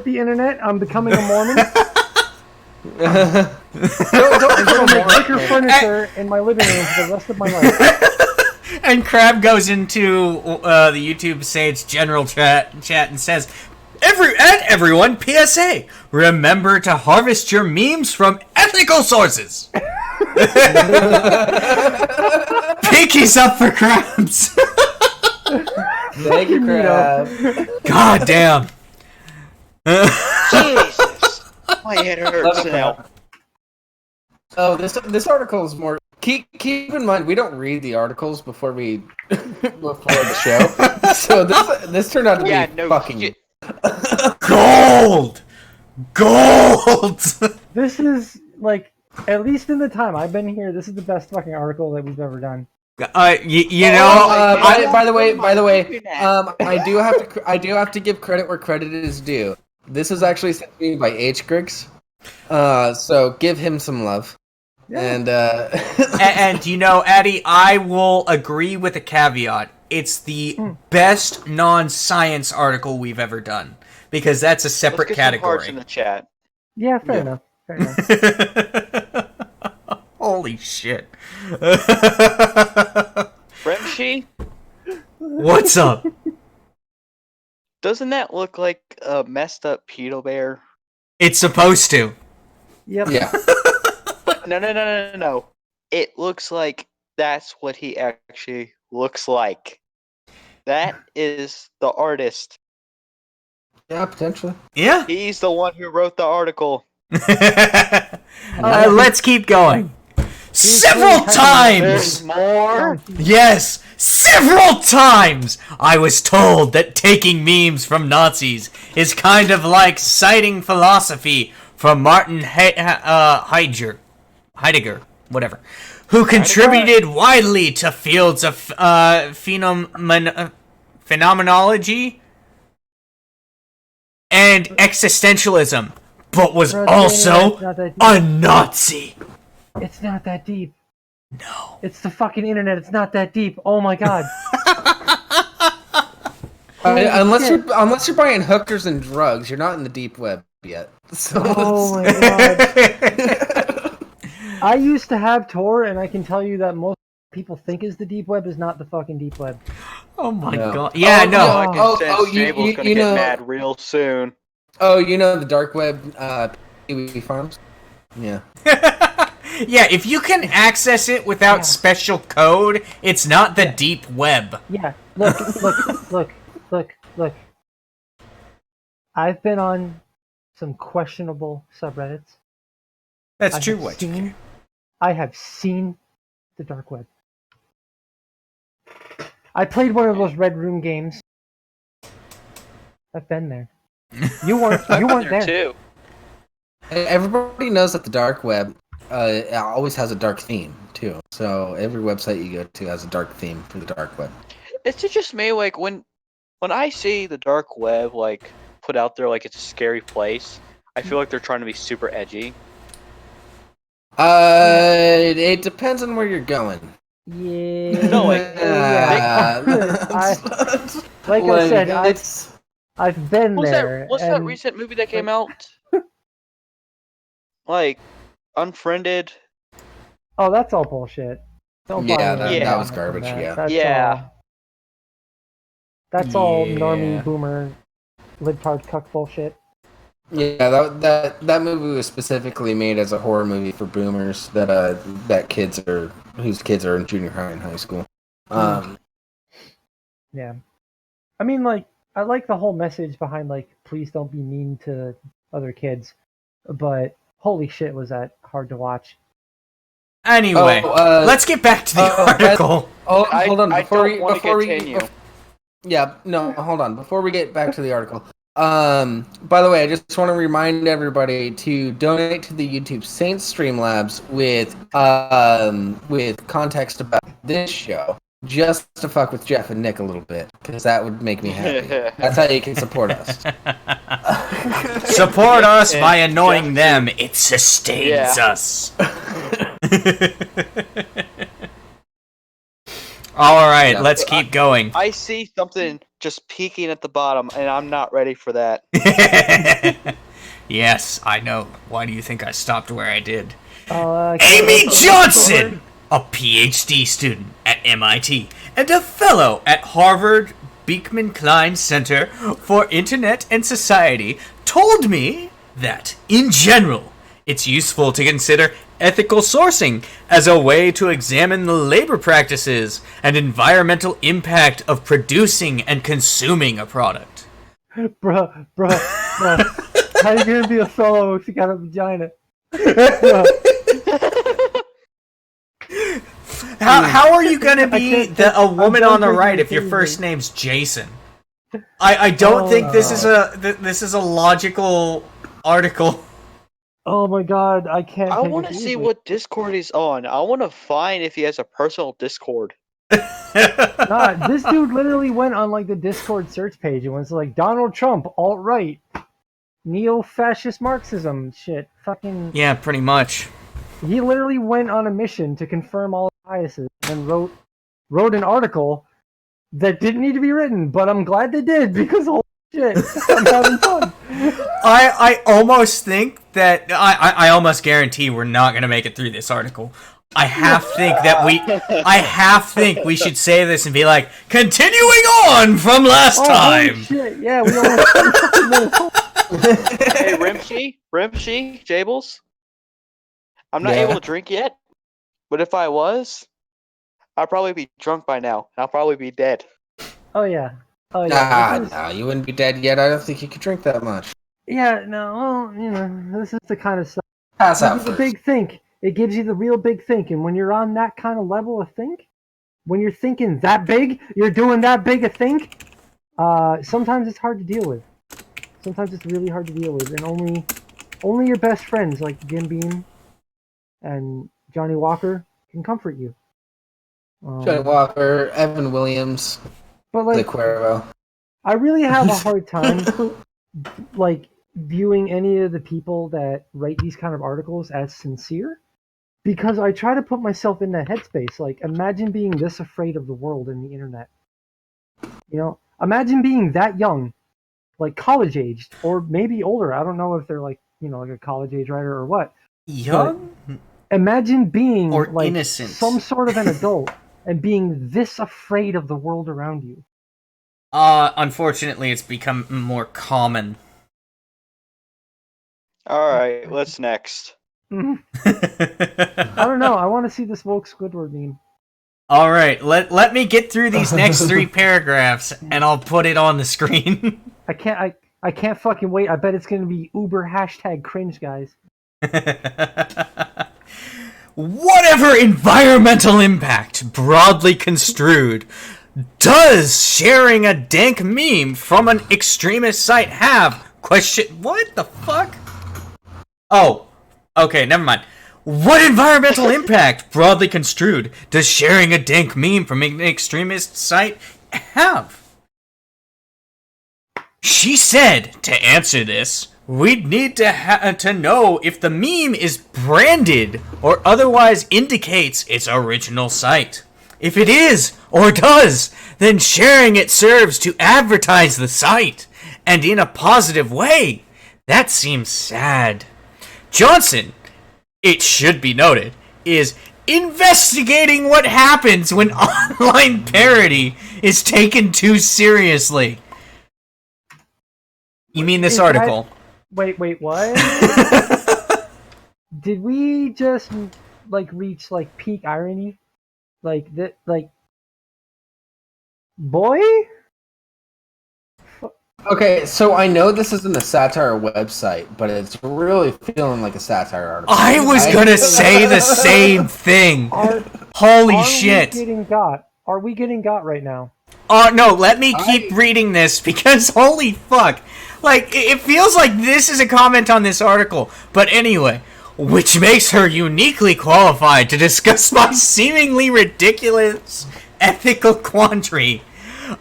the internet. I'm becoming a Mormon. I'm going to make wicker furniture in my living room for the rest of my life. And Crab goes into the YouTube Saints general chat and says, everyone, PSA, remember to harvest your memes from ethical sources. Pinkies up for Crabs. Thank you, Crab. God damn. Jesus! My head hurts now. Oh, this article is more. Keep in mind, we don't read the articles before we before the show. So this turned out to be fucking gold. This is like, at least in the time I've been here, this is the best fucking article that we've ever done. By the way, I do have to give credit where credit is due. This is actually sent to me by H. Griggs. So give him some love. Yeah. And you know, Addie, I will agree with a caveat. It's the best non-science article we've ever done, because that's a separate category. Some hearts in the chat. Yeah, fair enough. Holy shit. Rimshee? What's up? Doesn't that look like a messed up pedo bear? It's supposed to. Yep. Yeah. No. It looks like that's what he actually looks like. That is the artist. Yeah, potentially. Yeah. He's the one who wrote the article. Let's keep going. Several times! There's more? Yes! Several times! I was told that taking memes from Nazis is kind of like citing philosophy from Martin Heidegger, whatever, who contributed widely to fields of phenomenology and existentialism, but was also a Nazi. It's not that deep. No. It's the fucking internet. It's not that deep. Oh my god. Unless you're buying hookers and drugs, you're not in the deep web yet. So oh my god. I used to have Tor, and I can tell you that most people think is the deep web is not the fucking deep web. Oh my god. Yeah, Stable's gonna get mad real soon. Oh, you know the dark web farms? Yeah. Yeah, if you can access it without special code, it's not the deep web. Yeah, look. I've been on some questionable subreddits. That's true. I have seen the dark web. I played one of those Red Room games. I've been there. You weren't there. Too. Everybody knows that the dark web always has a dark theme too. So every website you go to has a dark theme for the dark web. It's just me, like when I see the dark web like put out there like it's a scary place, I feel like they're trying to be super edgy. It depends on where you're going. Yeah. No, like I said, I've been there. What's that recent movie that came out? Like Unfriended. Oh, that's all bullshit. Don't that was garbage. That's all normie boomer libtard cuck bullshit. Yeah, that movie was specifically made as a horror movie for boomers whose kids are in junior high and high school. Yeah, I mean, like, I like the whole message behind like, please don't be mean to other kids, but holy shit, was that hard to watch. Anyway, let's get back to the article. Hold on, before we get back to the article. By the way, I just want to remind everybody to donate to the YouTube Saints Streamlabs with context about this show, just to fuck with Jeff and Nick a little bit, because that would make me happy. That's how you can support us. Support us by annoying them. It sustains us. All right, let's keep going. I see something just peeking at the bottom, and I'm not ready for that. Yes, I know. Why do you think I stopped where I did? Amy Johnson, a PhD student at MIT and a fellow at Harvard Beekman Klein Center for Internet and Society, told me that, in general, it's useful to consider ethical sourcing as a way to examine the labor practices and environmental impact of producing and consuming a product. Bruh. How you gonna be a solo if you got a vagina? Bruh. How are you gonna be a woman on the right if your seriously. first name's Jason? I don't think this is a logical article. Oh my god, I can't. I take want it to see seriously. what Discord he's on. I want to find if he has a personal Discord. Nah, this dude literally went on like the Discord search page and was like Donald Trump, alt-right, neo-fascist Marxism, shit. Fucking. Yeah, pretty much. He literally went on a mission to confirm all the biases and wrote an article that didn't need to be written, but I'm glad they did because holy shit, I'm having fun. I almost think that I almost guarantee we're not gonna make it through this article. I half think we should say this and be like, continuing on from last Oh, time. holy shit, yeah, we almost Hey, Rimshee, Jables. I'm not able to drink yet, but if I was, I'd probably be drunk by now. And I'll probably be dead. Oh yeah. Oh yeah. No, you wouldn't be dead yet. I don't think you could drink that much. Yeah, no, well, you know, this is the kind of stuff. Pass It out gives you the first. big think. It gives you the real big think, and when you're on that kind of level of think, when you're thinking that big, you're doing that big a think. Sometimes it's hard to deal with. Sometimes it's really hard to deal with, and only your best friends like Jim Beam and Johnny Walker can comfort you. Johnny Walker, Evan Williams, But the like, Cuervo. I really have a hard time like viewing any of the people that write these kind of articles as sincere because I try to put myself in that headspace. Like, imagine being this afraid of the world and the internet. You know, imagine being that young, like college aged or maybe older. I don't know if they're like, you know, like a college age writer or what. Young? Imagine being Or like innocent. some sort of an adult and being this afraid of the world around you. Unfortunately, it's become more common. Alright, what's next? I don't know. I want to see this woke Squidward meme. All right, let me get through these next 3 paragraphs, and I'll put it on the screen. I can't fucking wait. I bet it's gonna be Uber #cringe, guys. Whatever environmental impact, broadly construed, does sharing a dank meme from an extremist site have? What the fuck? Oh, okay, never mind. What environmental impact, broadly construed, does sharing a dank meme from an extremist site have? She said, to answer this, we'd need to know if the meme is branded or otherwise indicates its original site. If it is, or does, then sharing it serves to advertise the site, and in a positive way. That seems sad. Johnson, it should be noted, is investigating what happens when online parody is taken too seriously. You mean this article? Wait, what? Did we just like reach like peak irony? Like that? Like, boy? Okay, so I know this isn't a satire website, but it's really feeling like a satire article. I was gonna say the same thing. Holy shit. Are we getting got right now? No, let me keep reading this because holy fuck. Like, it feels like this is a comment on this article. But anyway, which makes her uniquely qualified to discuss my seemingly ridiculous ethical quandary.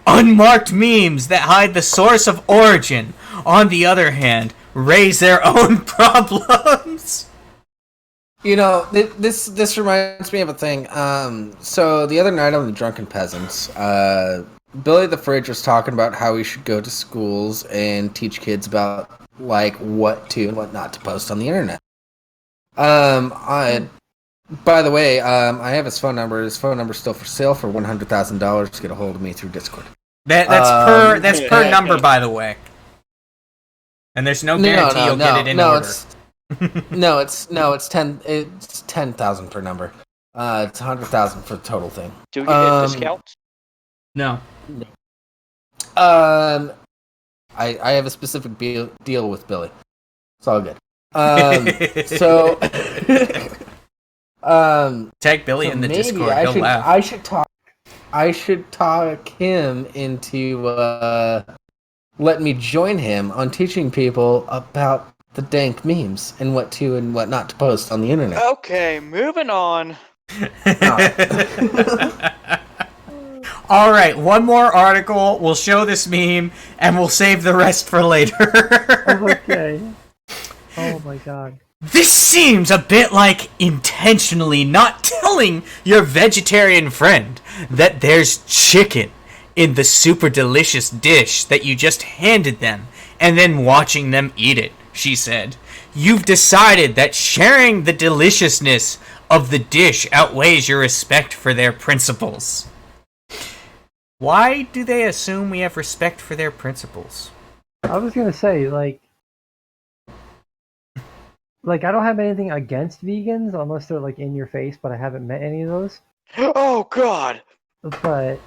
Unmarked memes that hide the source of origin, on the other hand, raise their own problems. You know, this reminds me of a thing. So the other night on the Drunken Peasants, Billy the Fridge was talking about how we should go to schools and teach kids about like what to and what not to post on the internet. By the way, I have his phone number. His phone number's still for sale for $100,000. Get a hold of me through Discord. That's per number, by the way. And there's no guarantee you'll get it in order. It's 10,000 per number. It's 100,000 for the total thing. Do we get discounts? No. I have a specific deal with Billy. It's all good. So Tag Billy in the maybe Discord. He'll laugh. I should talk him into let me join him on teaching people about the dank memes and what to and what not to post on the internet. Okay, moving on. All right, one more article. We'll show this meme, and we'll save the rest for later. Okay. Oh my god. This seems a bit like intentionally not telling your vegetarian friend that there's chicken in the super delicious dish that you just handed them, and then watching them eat it, she said. You've decided that sharing the deliciousness of the dish outweighs your respect for their principles. Why do they assume we have respect for their principles? I was gonna say, like I don't have anything against vegans unless they're like in your face, but I haven't met any of those. Oh god. But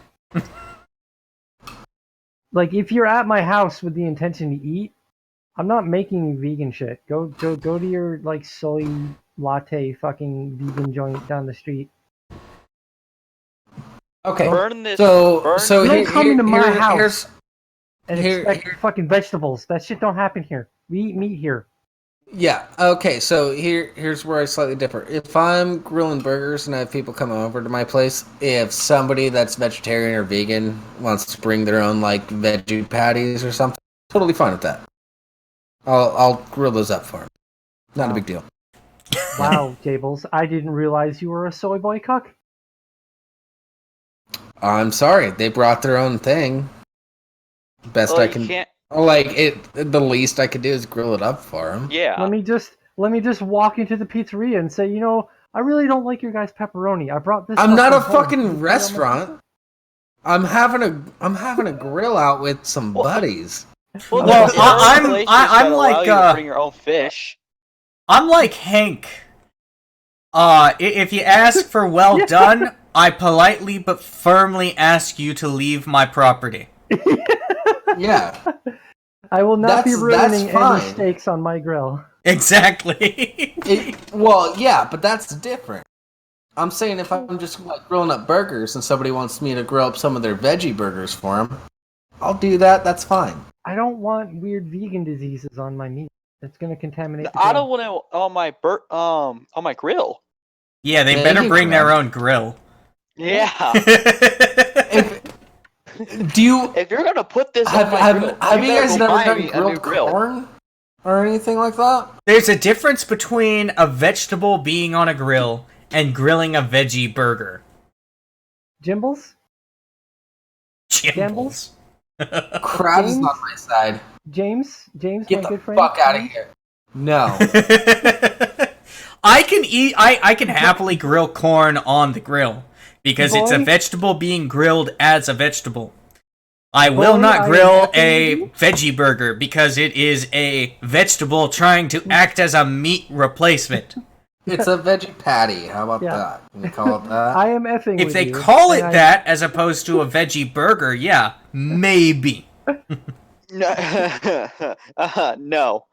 like, if you're at my house with the intention to eat, I'm not making you vegan shit. Go to your like soy latte fucking vegan joint down the street. Okay. Burn this. So Don't come into my house and here- expect fucking vegetables. That shit don't happen here. We eat meat here. Yeah, okay, so here's where I slightly differ. If I'm grilling burgers and I have people come over to my place, if somebody that's vegetarian or vegan wants to bring their own, like, veggie patties or something, totally fine with that. I'll grill those up for them. Not a big deal. Wow, Jables, I didn't realize you were a soy boy cuck. I'm sorry, they brought their own thing. Best Well, I you can... can't. Like, the least I could do is grill it up for them. Yeah. Let me just walk into the pizzeria and say, I really don't like your guys' pepperoni. I brought this. I'm up not a from home. fucking restaurant. I'm having a grill out with some buddies. Well, I'm like, allow you to bring your own fish. I'm like Hank. If you ask for well done, I politely but firmly ask you to leave my property. Yeah. I will not be That's ruining fine. any steaks on my grill. Exactly. Well, yeah, but that's different. I'm saying if I'm just like grilling up burgers and somebody wants me to grill up some of their veggie burgers for them, I'll do that. That's fine. I don't want weird vegan diseases on my meat. It's going to contaminate the I grill. don't want it on my grill. Yeah, they Yeah, better you bring can. their own grill. Yeah. Do you If you're gonna put this on my grill, have you better guys go never buy done me a new grilled grill. corn or anything like that? There's a difference between a vegetable being on a grill and grilling a veggie burger. Jimbles? Jimbles. Crabs James? on my side. James, Get my the good friend. fuck out of here. No. I can happily grill corn on the grill because it's a Boy. vegetable being grilled as a vegetable. I will Boy, not I grill am a happy. veggie burger because it is a vegetable trying to act as a meat replacement. It's a veggie patty. How about Yeah. that? Can you call it that? I am effing If with they you, call it and that as opposed to a veggie burger, yeah, maybe. No.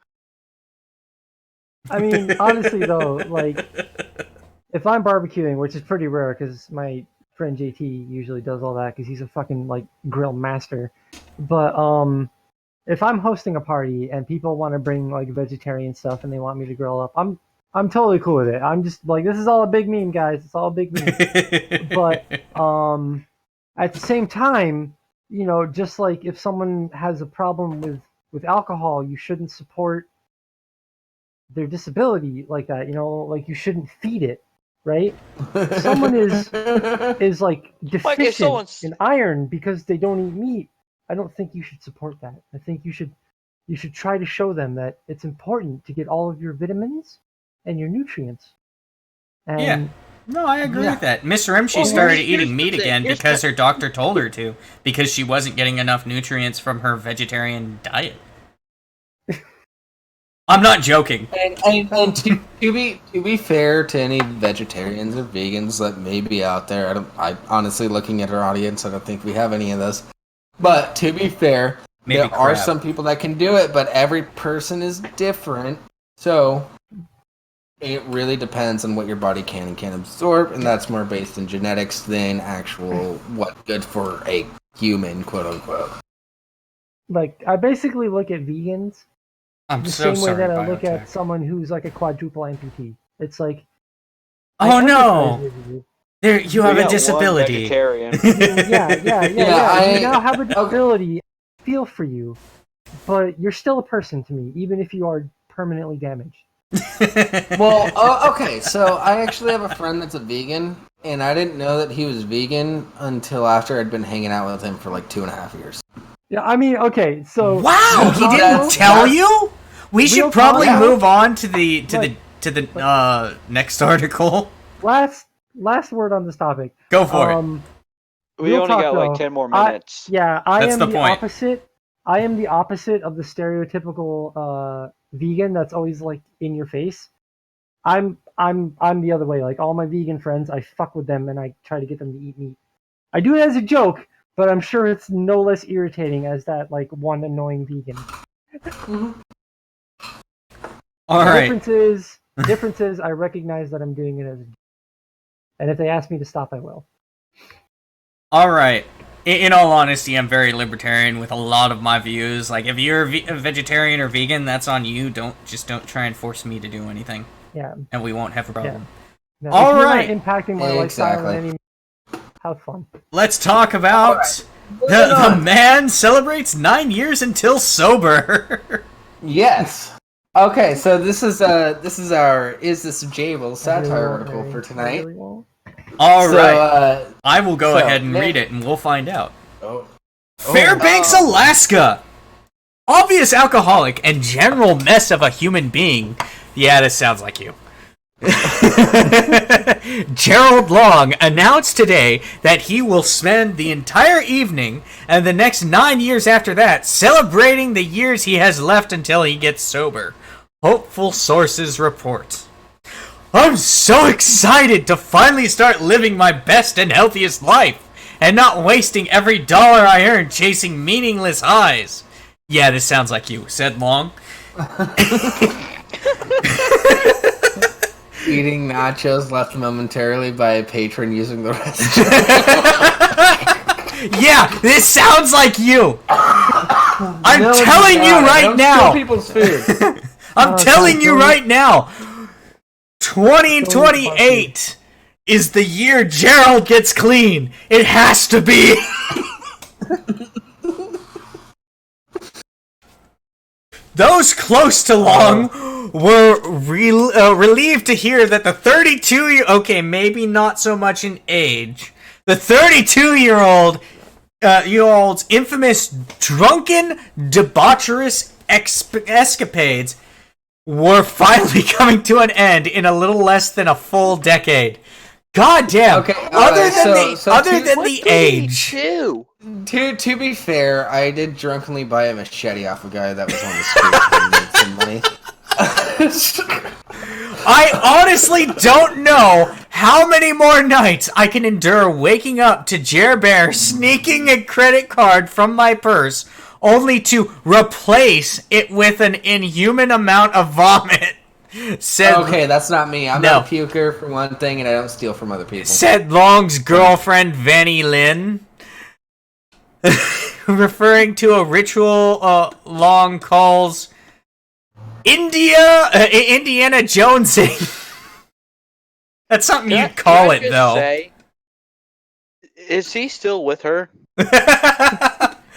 I mean, honestly though, like, if I'm barbecuing, which is pretty rare because my friend JT usually does all that because he's a fucking like grill master. But if I'm hosting a party and people want to bring like vegetarian stuff and they want me to grill up, I'm totally cool with it. I'm just like, this is all a big meme, guys. It's all a big meme. But at the same time, just like if someone has a problem with alcohol, you shouldn't support their disability like that. Like you shouldn't feed it, right? If someone is like deficient someone's- in iron because they don't eat meat, I don't think you should support that. I think you should try to show them that it's important to get all of your vitamins and your nutrients. And Yeah. No, I agree Yeah. with that. Miss Rimshee Well, started here's eating the meat thing. again Here's because her doctor told her to, because she wasn't getting enough nutrients from her vegetarian diet. I'm not joking. And to be fair to any vegetarians or vegans that may be out there, I honestly, looking at our audience, I don't think we have any of this. But to be fair, Maybe there are crab. some people that can do it, but every person is different. So It really depends on what your body can and can't absorb, and that's more based in genetics than actual what's good for a human, quote unquote. Like, I basically look at vegans I'm the so same way sorry, that I look Biotech. at someone who's like a quadruple amputee. It's like, Oh I no! empathize with you. There, you We have a got one disability. vegetarian. Yeah. You now have a disability. I feel for you, but you're still a person to me, even if you are permanently damaged. Well, okay, so I actually have a friend that's a vegan, and I didn't know that he was vegan until after I'd been hanging out with him for like 2.5 years. Yeah, I mean, okay, so Wow, he didn't tell you? We should probably move on to the next article. Last word on this topic. Go for it. We only got like 10 more minutes. I That's am the the point. opposite. I am the opposite of the stereotypical vegan that's always like in your face. I'm the other way. Like all my vegan friends, I fuck with them and I try to get them to eat meat. I do it as a joke, but I'm sure it's no less irritating as that like one annoying vegan. All right. Difference is I recognize that I'm doing it as a joke. And if they ask me to stop, I will. All right. In all honesty, I'm very libertarian with a lot of my views. Like, if you're a vegetarian or vegan, that's on you. Don't try and force me to do anything. Yeah. And we won't have a problem. Yeah. All if you're right. not impacting my lifestyle in any. Have fun. Let's talk about the man celebrates 9 years until sober. Yes. Okay, so this is our Is This Jable satire article for tonight. All right. I will go ahead and read it, and we'll find out. Fairbanks, Alaska. Obvious alcoholic and general mess of a human being. Yeah, this sounds like you. Gerald Long announced today that he will spend the entire evening and the next 9 years after that celebrating the years he has left until he gets sober. Hopeful sources report. I'm so excited to finally start living my best and healthiest life and not wasting every dollar I earn chasing meaningless highs. Yeah, this sounds like you, said Long. Eating nachos left momentarily by a patron using the restroom. Yeah, this sounds like you. I'm telling you right now. Steal people's food. I'm telling you right now. 2028 is the year Gerald gets clean. It has to be. Those close to Long were relieved to hear that the 32-year-old, maybe not so much in age, the 32-year-old's infamous drunken, debaucherous escapades were finally coming to an end in a little less than a full decade. God damn. Okay, other than the age. To be fair, I did drunkenly buy a machete off a guy that was on the street and need some money. I honestly don't know how many more nights I can endure waking up to Jer Bear sneaking a credit card from my purse only to replace it with an inhuman amount of vomit. Okay, that's not me. I'm not a puker for one thing, and I don't steal from other people. Said Long's girlfriend, Vanny Lynn, referring to a ritual Long calls Indiana Jonesing. That's something you'd call it, though. Say, is he still with her?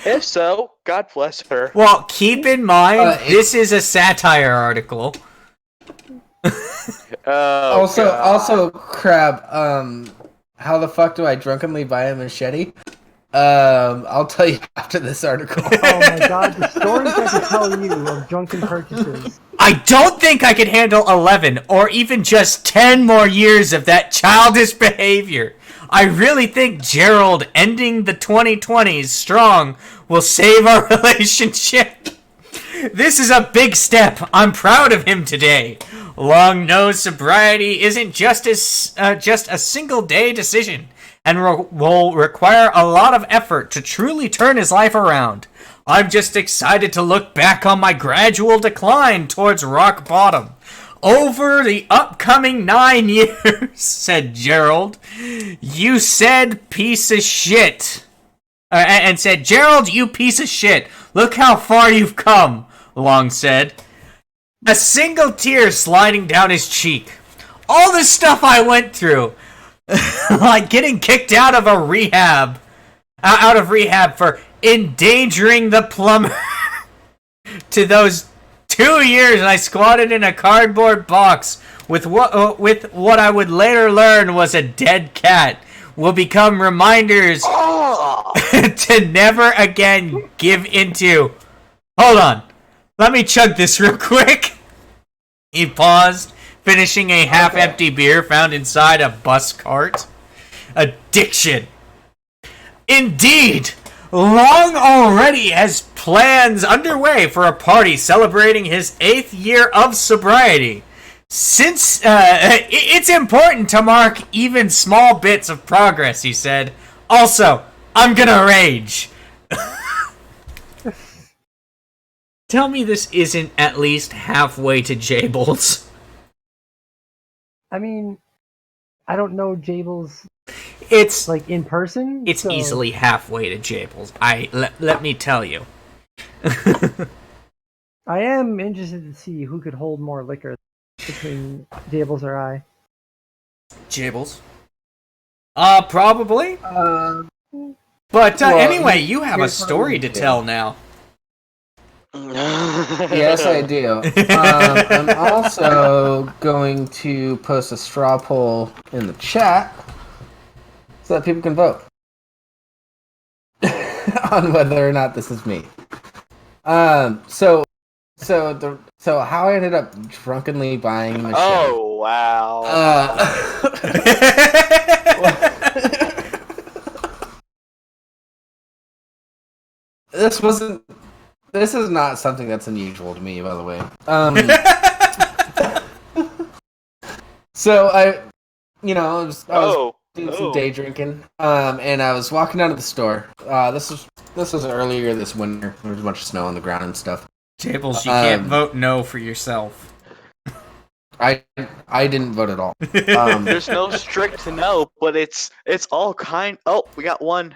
If so, God bless her. Well, keep in mind, this is a satire article. Also, Crab, how the fuck do I drunkenly buy a machete? I'll tell you after this article. Oh my god, the stories I can tell you of drunken purchases. I don't think I could handle 11 or even just 10 more years of that childish behavior. I really think Gerald ending the 2020s strong will save our relationship. This is a big step. I'm proud of him today. Long-nosed sobriety isn't just a single-day decision and will require a lot of effort to truly turn his life around. I'm just excited to look back on my gradual decline towards rock bottom. over the upcoming 9 years, said Gerald. You said piece of shit. And said, Gerald, you piece of shit. Look how far you've come, Long said. A single tear sliding down his cheek. All the stuff I went through. Like getting kicked out of rehab for endangering the plumber. To those 2 years I squatted in a cardboard box with what I would later learn was a dead cat will become reminders to never again give into. Hold on. Let me chug this real quick. He paused, finishing a half-empty beer found inside a bus cart. Addiction. Indeed, Long already has plans underway for a party celebrating his 8th year of sobriety. Since it's important to mark even small bits of progress, he said. Also, I'm gonna rage. Tell me this isn't at least halfway to Jables. I mean, I don't know Jables. It's like in person. It's so... easily halfway to Jables. Let me tell you. I am interested to see who could hold more liquor between Jables or I. Jables? Probably. But anyway, you have a story to tell now. Yes, I do. I'm also going to post a straw poll in the chat so that people can vote on whether or not this is me. So how I ended up drunkenly buying a machete. Oh wow. This is not something that's unusual to me, by the way. So I was doing some day drinking, and I was walking out of the store. This was earlier this winter. There was a bunch of snow on the ground and stuff. Jables, you can't vote no for yourself. I didn't vote at all. There's no strict no, but it's all kind. Oh, we got one.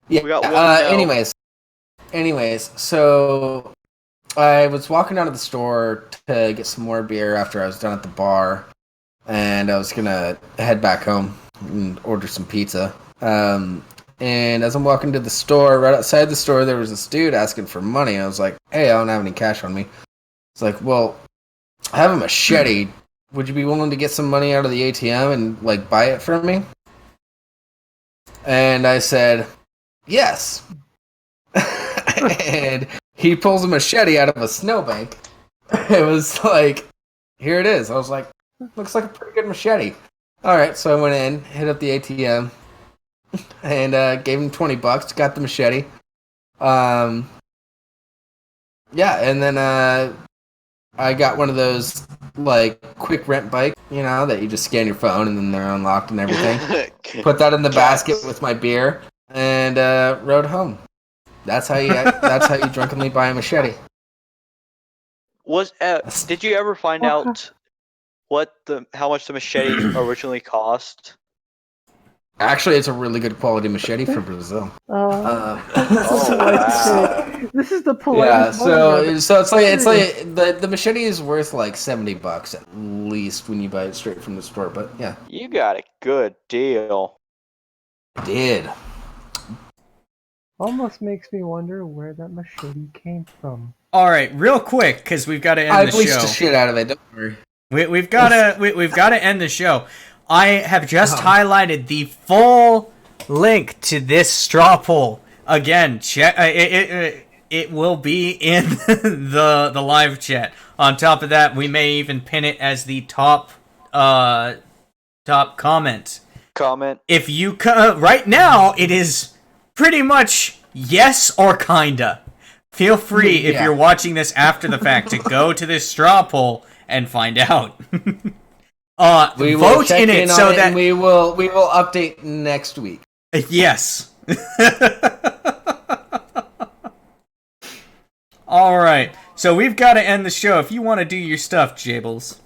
Yeah. We got one. No. Anyways, so I was walking out of the store to get some more beer after I was done at the bar, and I was gonna head back home and order some pizza. And as I'm walking to the store, right outside the store, there was this dude asking for money. I was like, "Hey, I don't have any cash on me." It's like, "Well, I have a machete. Would you be willing to get some money out of the ATM and like buy it from me?" And I said, "Yes." And he pulls a machete out of a snowbank. It was like, here it is. I was like, looks like a pretty good machete. Alright, so I went in, hit up the ATM, and gave him $20, got the machete. Yeah, and then I got one of those, like, quick rent bike, that you just scan your phone and then they're unlocked and everything. Put that in the basket with my beer, and rode home. That's how you drunkenly buy a machete. Did you ever find out how much the machete originally cost? Actually, it's a really good quality machete for Brazil. This is the polite. Yeah, so it's like the machete is worth like $70 at least when you buy it straight from the store. But yeah, you got a good deal. I did. Almost makes me wonder where that machete came from. All right, real quick, because we've got to end the show. I bleached the shit out of it. Don't worry. We've got to end the show. I have just highlighted the full link to this straw poll. Again, check it will be in the live chat. On top of that, we may even pin it as the top comment. If you right now, it is pretty much yes or kinda. Feel free, if you're watching this after the fact, to go to this straw poll and find out. We will vote check in it so that we will update next week. Yes. All right. So we've got to end the show. If you want to do your stuff, Jables.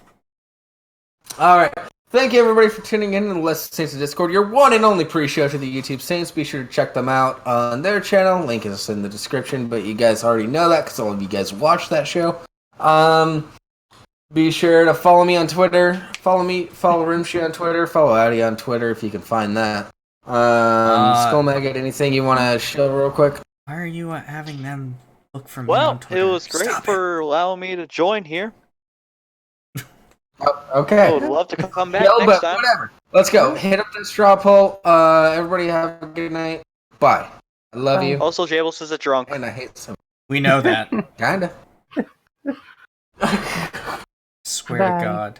All right. Thank you, everybody, for tuning in to the Less Saints Discord, your one and only pre-show to the YouTube Saints. Be sure to check them out on their channel. Link is in the description, but you guys already know that because all of you guys watch that show. Be sure to follow me on Twitter. Follow Rimshee on Twitter. Follow Addie on Twitter if you can find that. Skull Maggot, anything you want to show real quick? Why are you having them look for me Well, on Twitter? it was great for allowing me to join here. Oh, okay. I would love to come back No, next but time. whatever. Let's go. Hit up the straw poll. Everybody have a good night. Bye. I love you. Also, Jables is a drunk. And I hate some. We know that. Kinda. Swear Bye. to God.